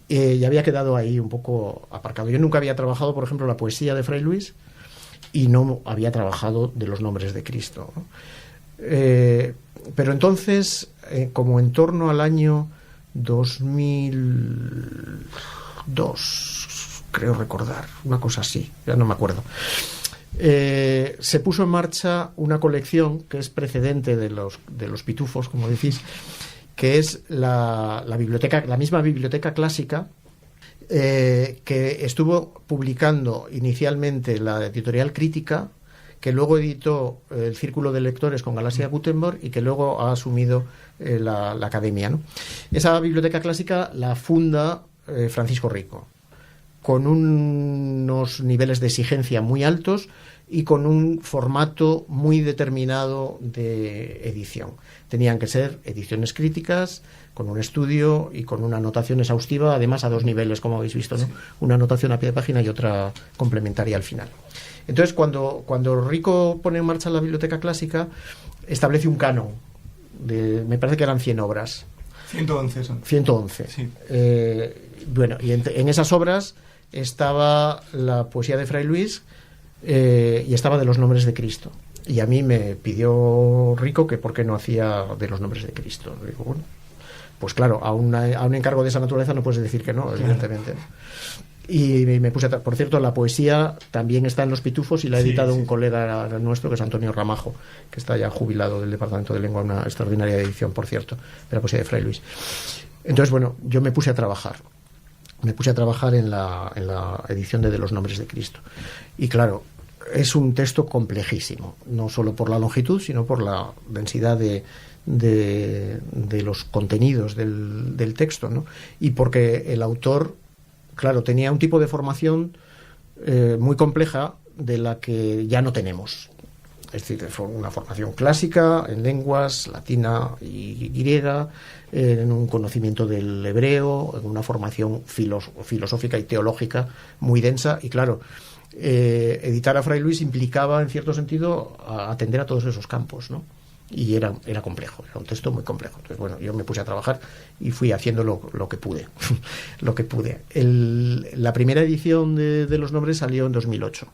Y había quedado ahí un poco aparcado. Yo nunca había trabajado, por ejemplo, la poesía de Fray Luis y no había trabajado de los nombres de Cristo, ¿no? Pero entonces, como en torno al año 2002, creo recordar, una cosa así, ya no me acuerdo, se puso en marcha una colección que es precedente de los pitufos, como decís, que es la misma biblioteca clásica, que estuvo publicando inicialmente la editorial Crítica, que luego editó el Círculo de Lectores con Galaxia Gutenberg y que luego ha asumido la Academia, ¿no? Esa biblioteca clásica la funda Francisco Rico, con unos niveles de exigencia muy altos y con un formato muy determinado de edición. Tenían que ser ediciones críticas, con un estudio y con una anotación exhaustiva, además a dos niveles, como habéis visto, ¿no? Una anotación a pie de página y otra complementaria al final. Entonces, cuando Rico pone en marcha la biblioteca clásica, establece un canon me parece que eran 100 obras. 111 son. 111. Sí. Bueno, y en esas obras estaba la poesía de Fray Luis y estaba de los nombres de Cristo. Y a mí me pidió Rico que por qué no hacía de los nombres de Cristo. Digo, bueno, pues claro, a un encargo de esa naturaleza no puedes decir que no, evidentemente. Y me puse por cierto, la poesía también está en Los Pitufos y la ha editado un colega nuestro, que es Antonio Ramajo, que está ya jubilado del Departamento de Lengua, una extraordinaria edición, por cierto, de la poesía de Fray Luis. Entonces, bueno, yo me puse a trabajar en la edición de los nombres de Cristo. Y claro, es un texto complejísimo, no solo por la longitud, sino por la densidad de los contenidos del texto, ¿no? Y porque el autor, claro, tenía un tipo de formación muy compleja, de la que ya no tenemos. Es decir, fue una formación clásica en lenguas, latina y griega, en un conocimiento del hebreo, en una formación filosófica y teológica muy densa. Y claro, editar a Fray Luis implicaba, en cierto sentido, atender a todos esos campos, ¿no? Y era complejo, era un texto muy complejo. Entonces, bueno, yo me puse a trabajar y fui haciendo lo que pude. Lo que pude. La primera edición de Los Nombres salió en 2008.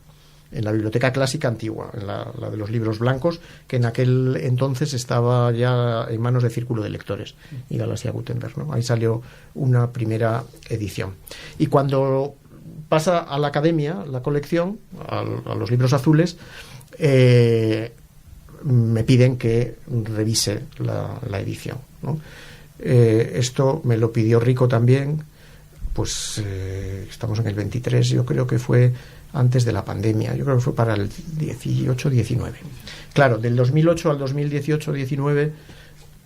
En la Biblioteca Clásica Antigua, en la de los libros blancos, que en aquel entonces estaba ya en manos de Círculo de Lectores y Galaxia Gutenberg, ¿no? Ahí salió una primera edición. Y cuando pasa a la academia, la colección, a los libros azules, me piden que revise la edición, ¿no? Esto me lo pidió Rico también, pues estamos en el 23, yo creo que fue antes de la pandemia, yo creo que fue para el 18-19. Claro, del 2008 al 2018-19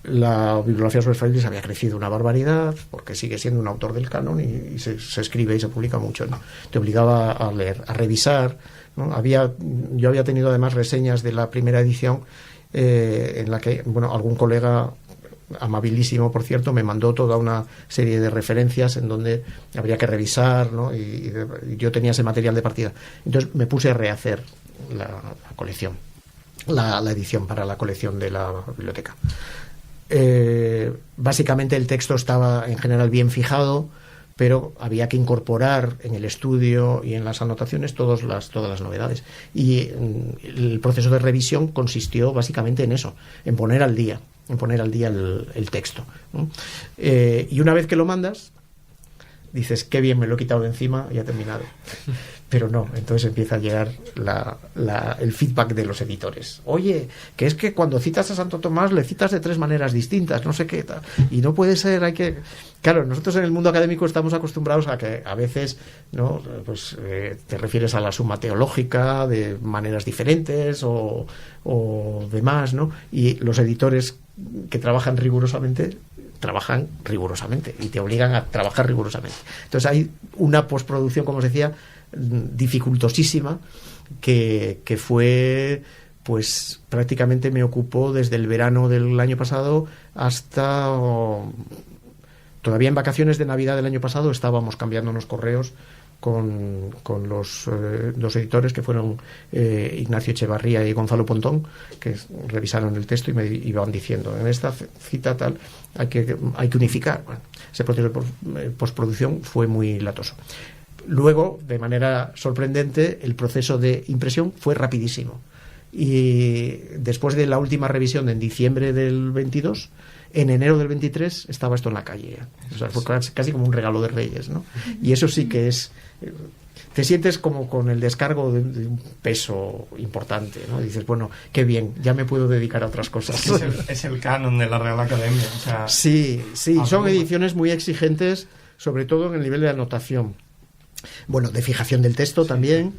la bibliografía sobre Fray Luis había crecido una barbaridad, porque sigue siendo un autor del canon y se escribe y se publica mucho, ¿no? Te obligaba a leer, a revisar, ¿no? Yo había tenido además reseñas de la primera edición en la que, bueno, algún colega amabilísimo, por cierto, me mandó toda una serie de referencias en donde habría que revisar, ¿no? Y yo tenía ese material de partida. Entonces me puse a rehacer la colección, la edición para la colección de la biblioteca. Básicamente el texto estaba en general bien fijado, pero había que incorporar en el estudio y en las anotaciones todas las novedades. Y el proceso de revisión consistió básicamente en eso, en poner al día el texto, ¿no? Y una vez que lo mandas, dices, qué bien, me lo he quitado de encima y ha terminado. Pero no, entonces empieza a llegar el feedback de los editores. Oye, que es que cuando citas a Santo Tomás le citas de 3 maneras distintas, no sé qué tal. Y no puede ser, hay que... Claro, nosotros en el mundo académico estamos acostumbrados a que a veces, ¿no? Pues te refieres a la suma teológica de maneras diferentes o demás, ¿no? Y los editores que trabajan rigurosamente y te obligan a trabajar rigurosamente. Entonces hay una postproducción, como os decía, dificultosísima, que fue, pues prácticamente me ocupó desde el verano del año pasado hasta todavía en vacaciones de Navidad del año pasado estábamos cambiándonos correos con los dos editores, que fueron Ignacio Echevarría y Gonzalo Pontón, que revisaron el texto y me iban diciendo, en esta cita tal hay que unificar. Bueno, ese proceso de postproducción fue muy latoso. Luego, de manera sorprendente, el proceso de impresión fue rapidísimo. Y después de la última revisión en diciembre del 22, en enero del 23 estaba esto en la calle. O sea, fue casi como un regalo de Reyes, ¿no? Y eso sí que es... Te sientes como con el descargo de un peso importante, ¿no? Y dices, bueno, qué bien, ya me puedo dedicar a otras cosas. Es el canon de la Real Academia. O sea, sí, son ediciones muy exigentes, sobre todo en el nivel de anotación. Bueno, de fijación del texto también,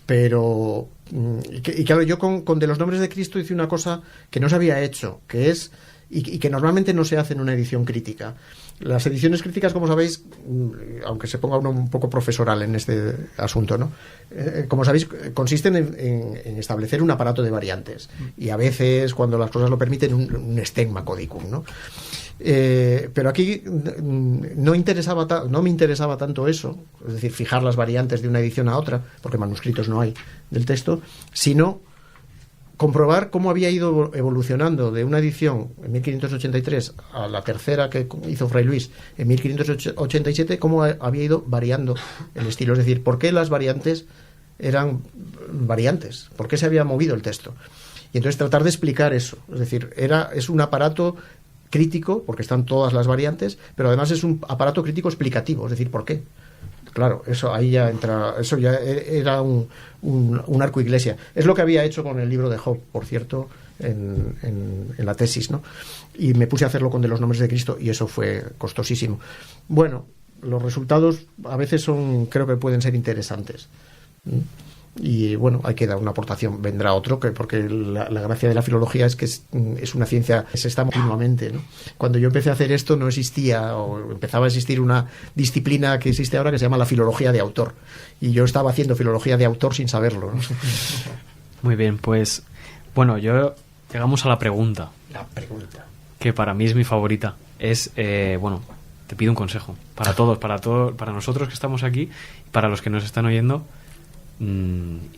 pero... Y claro, yo con De los Nombres de Cristo hice una cosa que no se había hecho, que es... Y que normalmente no se hace en una edición crítica. Las ediciones críticas, como sabéis, aunque se ponga uno un poco profesoral en este asunto, ¿no? Como sabéis, consisten en establecer un aparato de variantes y a veces, cuando las cosas lo permiten, un stegma codicum, ¿no? Pero aquí no me interesaba tanto eso, es decir, fijar las variantes de una edición a otra, porque manuscritos no hay del texto, sino comprobar cómo había ido evolucionando de una edición en 1583 a la tercera que hizo Fray Luis en 1587, cómo había ido variando el estilo, es decir, por qué las variantes eran variantes, por qué se había movido el texto. Y entonces tratar de explicar eso, es decir, es un aparato crítico, porque están todas las variantes, pero además es un aparato crítico explicativo, es decir, ¿por qué? Claro, eso ahí ya entra, eso ya era un arco iglesia. Es lo que había hecho con el libro de Job, por cierto, en la tesis, ¿no? Y me puse a hacerlo con De los Nombres de Cristo y eso fue costosísimo. Bueno, los resultados a veces creo que pueden ser interesantes. Y bueno, hay que dar una aportación, vendrá otro, porque la gracia de la filología es que es una ciencia que se está continuamente, ¿no? Cuando yo empecé a hacer esto no existía, o empezaba a existir una disciplina que existe ahora que se llama la filología de autor, y yo estaba haciendo filología de autor sin saberlo, ¿no? Muy bien, pues bueno, llegamos a la pregunta. La pregunta. Que para mí es mi favorita. Es, bueno, te pido un consejo. Para todos, para nosotros que estamos aquí, y para los que nos están oyendo,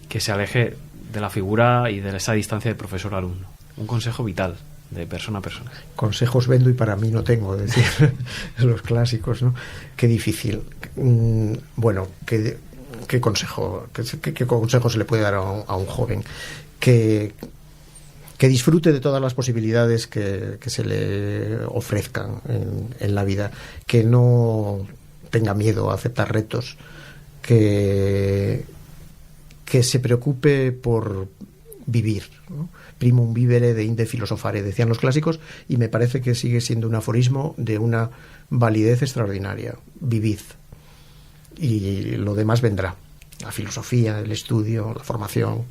que se aleje de la figura y de esa distancia de profesor-alumno. Un consejo vital, de persona a persona. Consejos vendo y para mí no tengo, es decir, los clásicos, ¿no? Qué difícil. Bueno, ¿qué consejo se le puede dar a un joven? Que disfrute de todas las posibilidades que se le ofrezcan en la vida, que no tenga miedo a aceptar retos, que se preocupe por vivir, ¿no? Primum vivere de inde filosofare, decían los clásicos, y me parece que sigue siendo un aforismo de una validez extraordinaria. Vivid. Y lo demás vendrá. La filosofía, el estudio, la formación.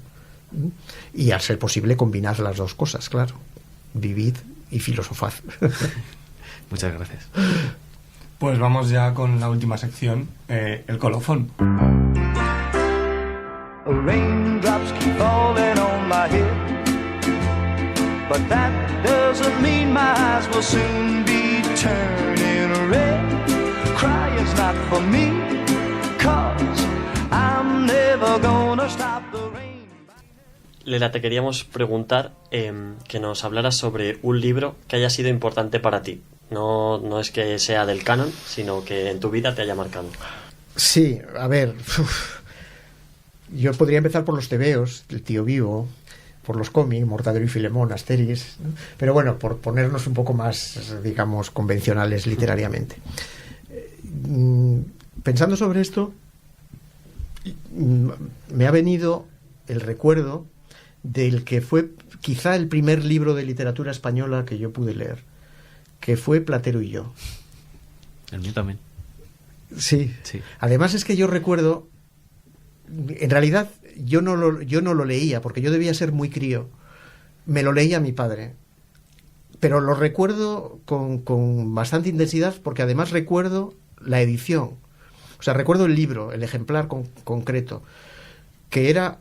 Y al ser posible combinar las dos cosas, claro. Vivid y filosofad. Muchas gracias. Pues vamos ya con la última sección, el colofón. Raindrops keep falling on my head, but that doesn't mean my eyes will soon be turning red. Crying's not for me, 'cause I'm never gonna stop the rain. Lela, te queríamos preguntar que nos hablaras sobre un libro que haya sido importante para ti. No es que sea del canon, sino que en tu vida te haya marcado. Sí, a ver... Yo podría empezar por los tebeos, El tío vivo, por los cómics, Mortadelo y Filemón, Asterix, ¿no? Pero bueno, por ponernos un poco más, digamos, convencionales literariamente. Pensando sobre esto, me ha venido el recuerdo del que fue quizá el primer libro de literatura española que yo pude leer, que fue Platero y yo. El mío también. Sí. Además es que yo recuerdo... En realidad yo no lo leía porque yo debía ser muy crío. Me lo leía mi padre, pero lo recuerdo con bastante intensidad porque además recuerdo la edición. O sea, recuerdo el libro, el ejemplar concreto, que era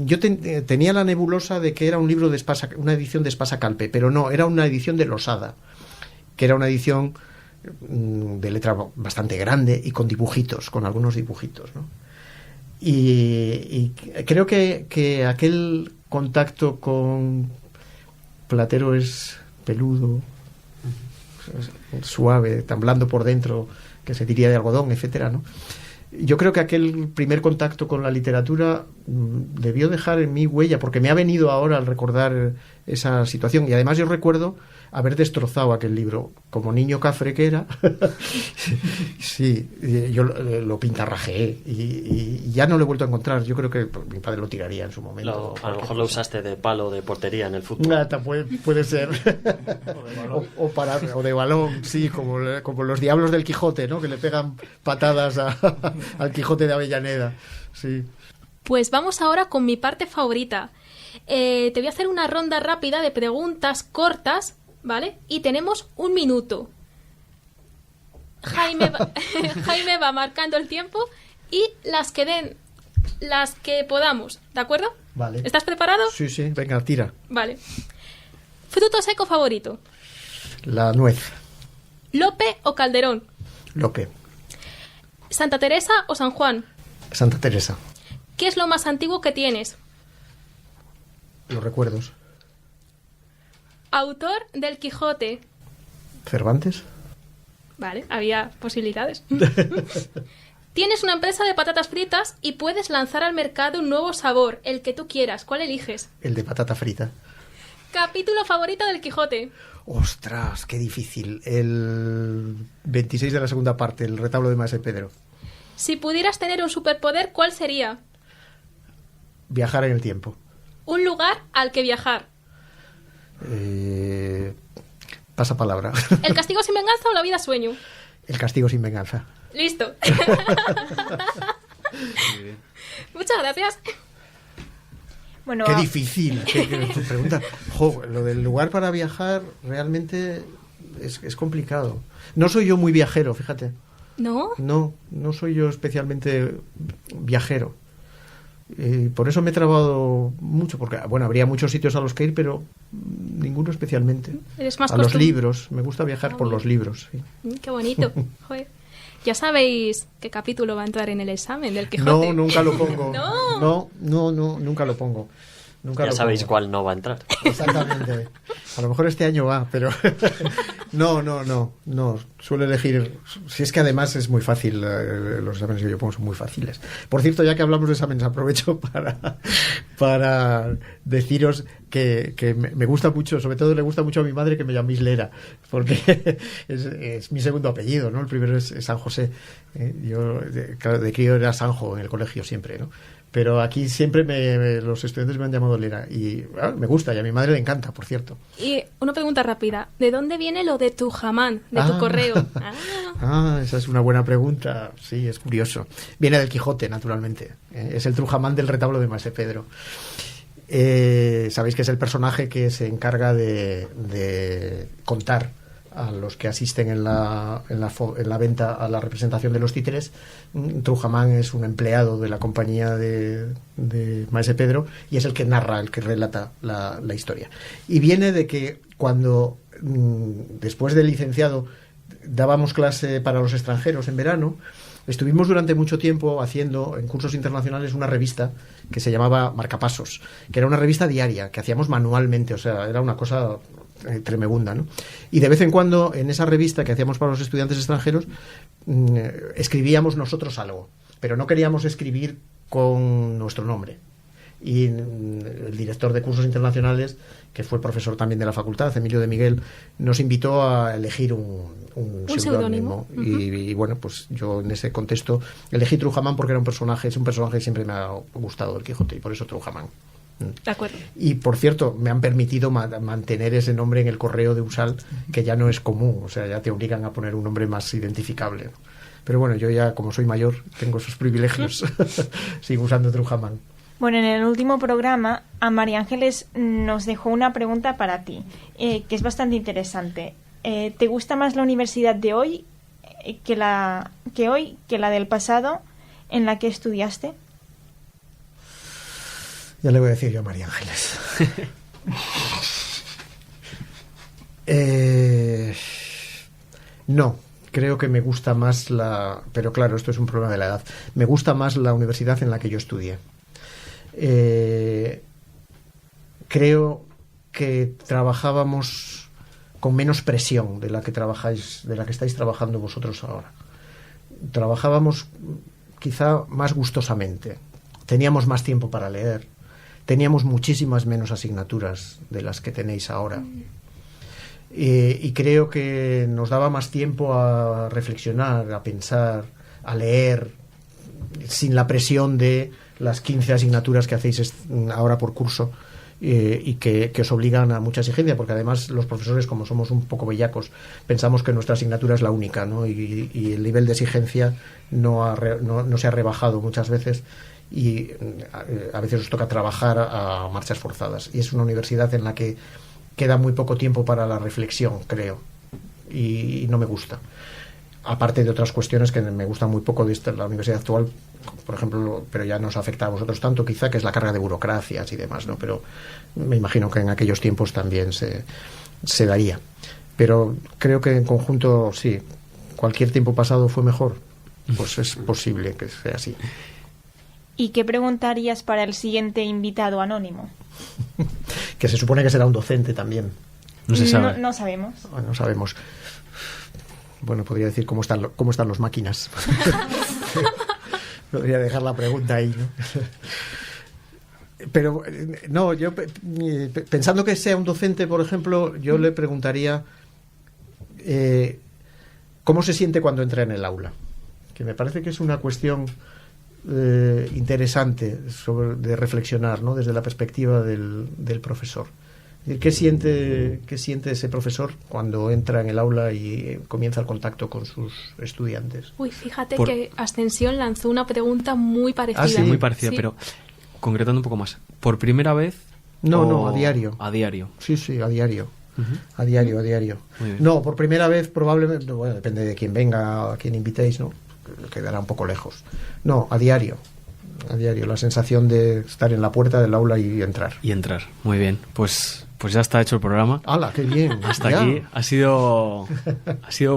yo tenía la nebulosa de que era un libro de una edición de Espasa Calpe, pero no, era una edición de Losada, que era una edición de letra bastante grande y con dibujitos, con algunos dibujitos, ¿no? Y creo que aquel contacto con Platero es peludo, es suave, tan blando por dentro que se diría de algodón, etcétera, ¿no? Yo creo que aquel primer contacto con la literatura debió dejar en mí huella, porque me ha venido ahora al recordar esa situación. Y además yo recuerdo haber destrozado aquel libro como niño cafre que era. Sí, yo lo pintarrajeé y ya no lo he vuelto a encontrar. Yo creo que mi padre lo tiraría en su momento. A lo mejor lo usaste de palo de portería en el fútbol. Puede ser. o de balón, sí, como los diablos del Quijote, ¿no? Que le pegan patadas al Quijote de Avellaneda. Sí. Pues vamos ahora con mi parte favorita. Te voy a hacer una ronda rápida de preguntas cortas, ¿vale? Y tenemos 1 minuto. Jaime va marcando el tiempo y las que podamos, ¿de acuerdo? Vale. ¿Estás preparado? Sí, venga, tira. Vale. ¿Fruto seco favorito? La nuez. ¿Lope o Calderón? Lope. ¿Santa Teresa o San Juan? Santa Teresa. ¿Qué es lo más antiguo que tienes? Los recuerdos. ¿Autor del Quijote? Cervantes. Vale, había posibilidades. Tienes una empresa de patatas fritas y puedes lanzar al mercado un nuevo sabor, el que tú quieras. ¿Cuál eliges? El de patata frita. ¿Capítulo favorito del Quijote? Ostras, qué difícil. El 26 de la segunda parte, el retablo de Maese Pedro. Si pudieras tener un superpoder, ¿cuál sería? Viajar en el tiempo. Un lugar al que viajar. Pasa palabra. ¿El castigo sin venganza o la vida sueño? El castigo sin venganza. Listo. Muchas gracias. Bueno, Qué difícil. Qué pregunta. Jo, lo del lugar para viajar realmente es complicado. No soy yo muy viajero, fíjate. ¿No? No soy yo especialmente viajero. Por eso me he trabado mucho, porque bueno, habría muchos sitios a los que ir, pero ninguno especialmente. Eres más a los libros, me gusta viajar por los libros. Sí. Qué bonito. Joder. ¿Ya sabéis qué capítulo va a entrar en el examen del Quijote? No, nunca lo pongo. No. No, nunca lo pongo. Nunca Ya lo sabéis pongo. cuál no va a entrar. Exactamente. A lo mejor este año va, pero no. Suelo elegir. Si es que además es muy fácil, los exámenes que yo pongo son muy fáciles. Por cierto, ya que hablamos de exámenes, aprovecho para deciros que me gusta mucho, sobre todo le gusta mucho a mi madre que me llaméis Lera, porque es mi segundo apellido, ¿no? El primero es San José. Yo, claro, de crío era Sanjo en el colegio siempre, ¿no? Pero aquí siempre los estudiantes me han llamado Lera y me gusta, y a mi madre le encanta, por cierto. Y una pregunta rápida. ¿De dónde viene lo de tu jamán, de tu correo? Esa es una buena pregunta. Sí, es curioso. Viene del Quijote, naturalmente. Es el Trujamán del retablo de Maese Pedro. Sabéis que es el personaje que se encarga de contar a los que asisten en la venta a la representación de los títeres. Trujamán es un empleado de la compañía de Maese Pedro y es el que narra, el que relata la historia. Y viene de que cuando después del licenciado dábamos clase para los extranjeros en verano, estuvimos durante mucho tiempo haciendo en cursos internacionales una revista que se llamaba Marcapasos, que era una revista diaria que hacíamos manualmente, o sea, era una cosa tremebunda, ¿no? Y de vez en cuando en esa revista que hacíamos para los estudiantes extranjeros escribíamos nosotros algo, pero no queríamos escribir con nuestro nombre. Y el director de cursos internacionales, que fue profesor también de la facultad, Emilio de Miguel, nos invitó a elegir un seudónimo. Y bueno, pues yo en ese contexto elegí Trujamán porque es un personaje que siempre me ha gustado, el Quijote, y por eso Trujamán. De acuerdo. Y por cierto, me han permitido mantener ese nombre en el correo de USAL, que ya no es común, o sea, ya te obligan a poner un nombre más identificable. Pero bueno, yo ya, como soy mayor, tengo esos privilegios. Sigo usando Trujamán. Bueno, en el último programa, a María Ángeles nos dejó una pregunta para ti, que es bastante interesante. ¿Te gusta más la universidad de hoy que la del pasado en la que estudiaste? Ya le voy a decir yo a María Ángeles. No, creo que me gusta más pero claro, esto es un problema de la edad. Me gusta más la universidad en la que yo estudié. Creo que trabajábamos con menos presión de la que estáis trabajando vosotros ahora. Trabajábamos quizá más gustosamente. Teníamos más tiempo para leer. Teníamos muchísimas menos asignaturas de las que tenéis ahora. Y creo que nos daba más tiempo a reflexionar, a pensar, a leer, sin la presión de las 15 asignaturas que hacéis ahora por curso y que os obligan a mucha exigencia, porque además los profesores, como somos un poco bellacos, pensamos que nuestra asignatura es la única, ¿no? Y el nivel de exigencia no se ha rebajado muchas veces y a veces os toca trabajar a marchas forzadas. Y es una universidad en la que queda muy poco tiempo para la reflexión, creo, y no me gusta. Aparte de otras cuestiones que me gustan muy poco de la universidad actual, por ejemplo, pero ya nos afecta a vosotros tanto, quizá, que es la carga de burocracias y demás, ¿no? Pero me imagino que en aquellos tiempos también se daría. Pero creo que en conjunto, sí, cualquier tiempo pasado fue mejor. Pues es posible que sea así. ¿Y qué preguntarías para el siguiente invitado anónimo? Que se supone que será un docente también. No se sabe. No sabemos. No sabemos. Bueno, podría decir cómo están los máquinas. Podría dejar la pregunta ahí, ¿no? Pero no, yo pensando que sea un docente, por ejemplo, yo le preguntaría cómo se siente cuando entra en el aula, que me parece que es una cuestión interesante de reflexionar, ¿no? Desde la perspectiva del profesor. ¿Qué siente ese profesor cuando entra en el aula y comienza el contacto con sus estudiantes? Uy, fíjate que Ascensión lanzó una pregunta muy parecida. ¿Ah, sí? Muy parecida, Sí. pero concretando un poco más. ¿Por primera vez? No, a diario. A diario. Sí, a diario. A diario. Muy bien. No, por primera vez probablemente, bueno, depende de quién venga, a quién invitéis, ¿no? Quedará un poco lejos. No, a diario, la sensación de estar en la puerta del aula y entrar. Y entrar, muy bien. Pues ya está hecho el programa. ¡Hala, qué bien! Hasta Ya. aquí ha sido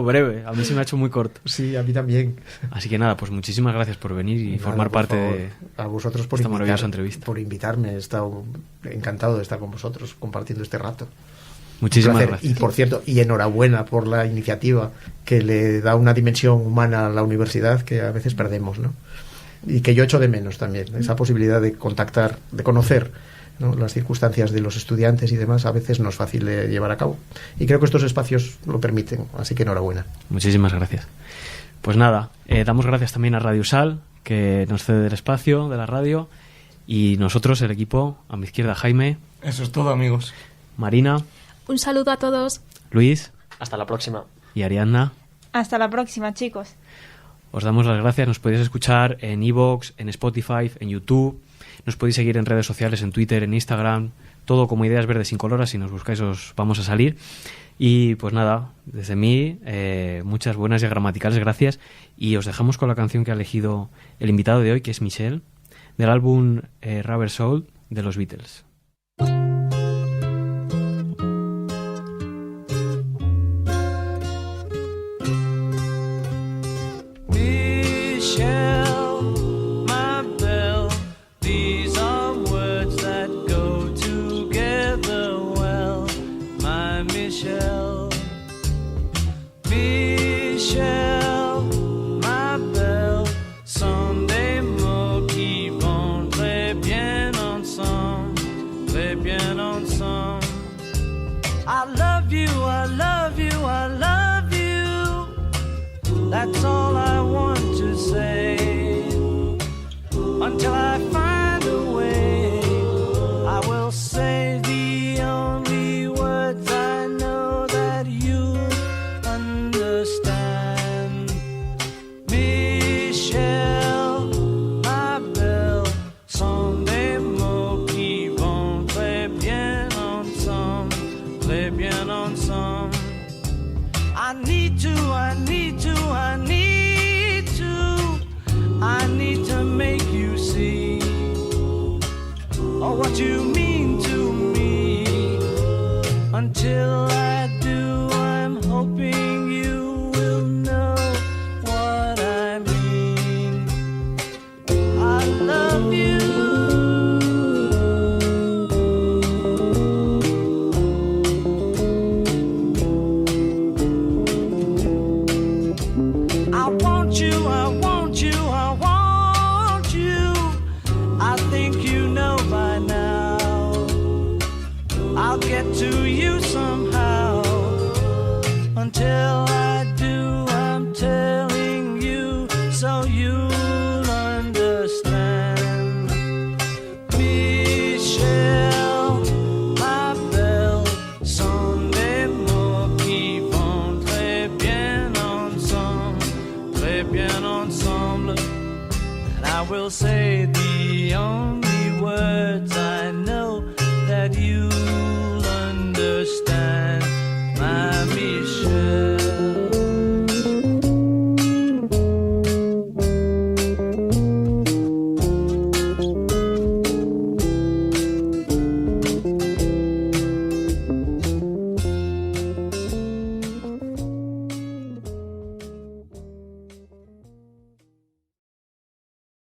breve, a mí se me ha hecho muy corto. Sí, a mí también. Así que nada, pues muchísimas gracias por venir y Nada, formar por parte favor, de a vosotros por esta maravillosa entrevista. Por invitarme, he estado encantado de estar con vosotros compartiendo este rato. Muchísimas Un placer. gracias. Y por cierto, y enhorabuena por la iniciativa que le da una dimensión humana a la universidad que a veces perdemos, ¿no? Y que yo echo de menos también, esa posibilidad de contactar, de conocer, ¿no? Las circunstancias de los estudiantes y demás a veces no es fácil de llevar a cabo. Y creo que estos espacios lo permiten, así que enhorabuena. Muchísimas gracias. Pues nada, damos gracias también a Radio Sal, que nos cede el espacio de la radio, y nosotros, el equipo, a mi izquierda Jaime, Eso es todo, amigos. Marina, Un saludo a todos. Luis Hasta la próxima. y Ariadna. Hasta la próxima, chicos. Os damos las gracias, nos podéis escuchar en iVoox, en Spotify, en YouTube, nos podéis seguir en redes sociales, en Twitter, en Instagram, todo como Ideas Verdes Incoloras, si nos buscáis os vamos a salir. Y pues nada, desde mí, muchas buenas y gramaticales gracias, y os dejamos con la canción que ha elegido el invitado de hoy, que es Michelle, del álbum Rubber Soul de los Beatles. Michelle, my belle, these are words that go together well, my Michelle. Michelle, my belle, sont des mots qui vont très bien ensemble, très bien ensemble. I love you, I love you, I love you. That's all I want to say. Until I find a way, I will say the only words I know that you understand. Michelle, ma belle, sont des mots qui vont très bien ensemble, très bien ensemble. I need to, I need to, I need to, I need to make you see what you mean to me. Until I do, I'm hoping you will know what I mean. I love you. I want you, I want you, I want you. I think you know by now. I'll get to you somehow. Until I do, I'm telling you so you'll understand. Michelle, ma belle, sont des mots qui vont très bien ensemble, très bien ensemble. And I will say the only words I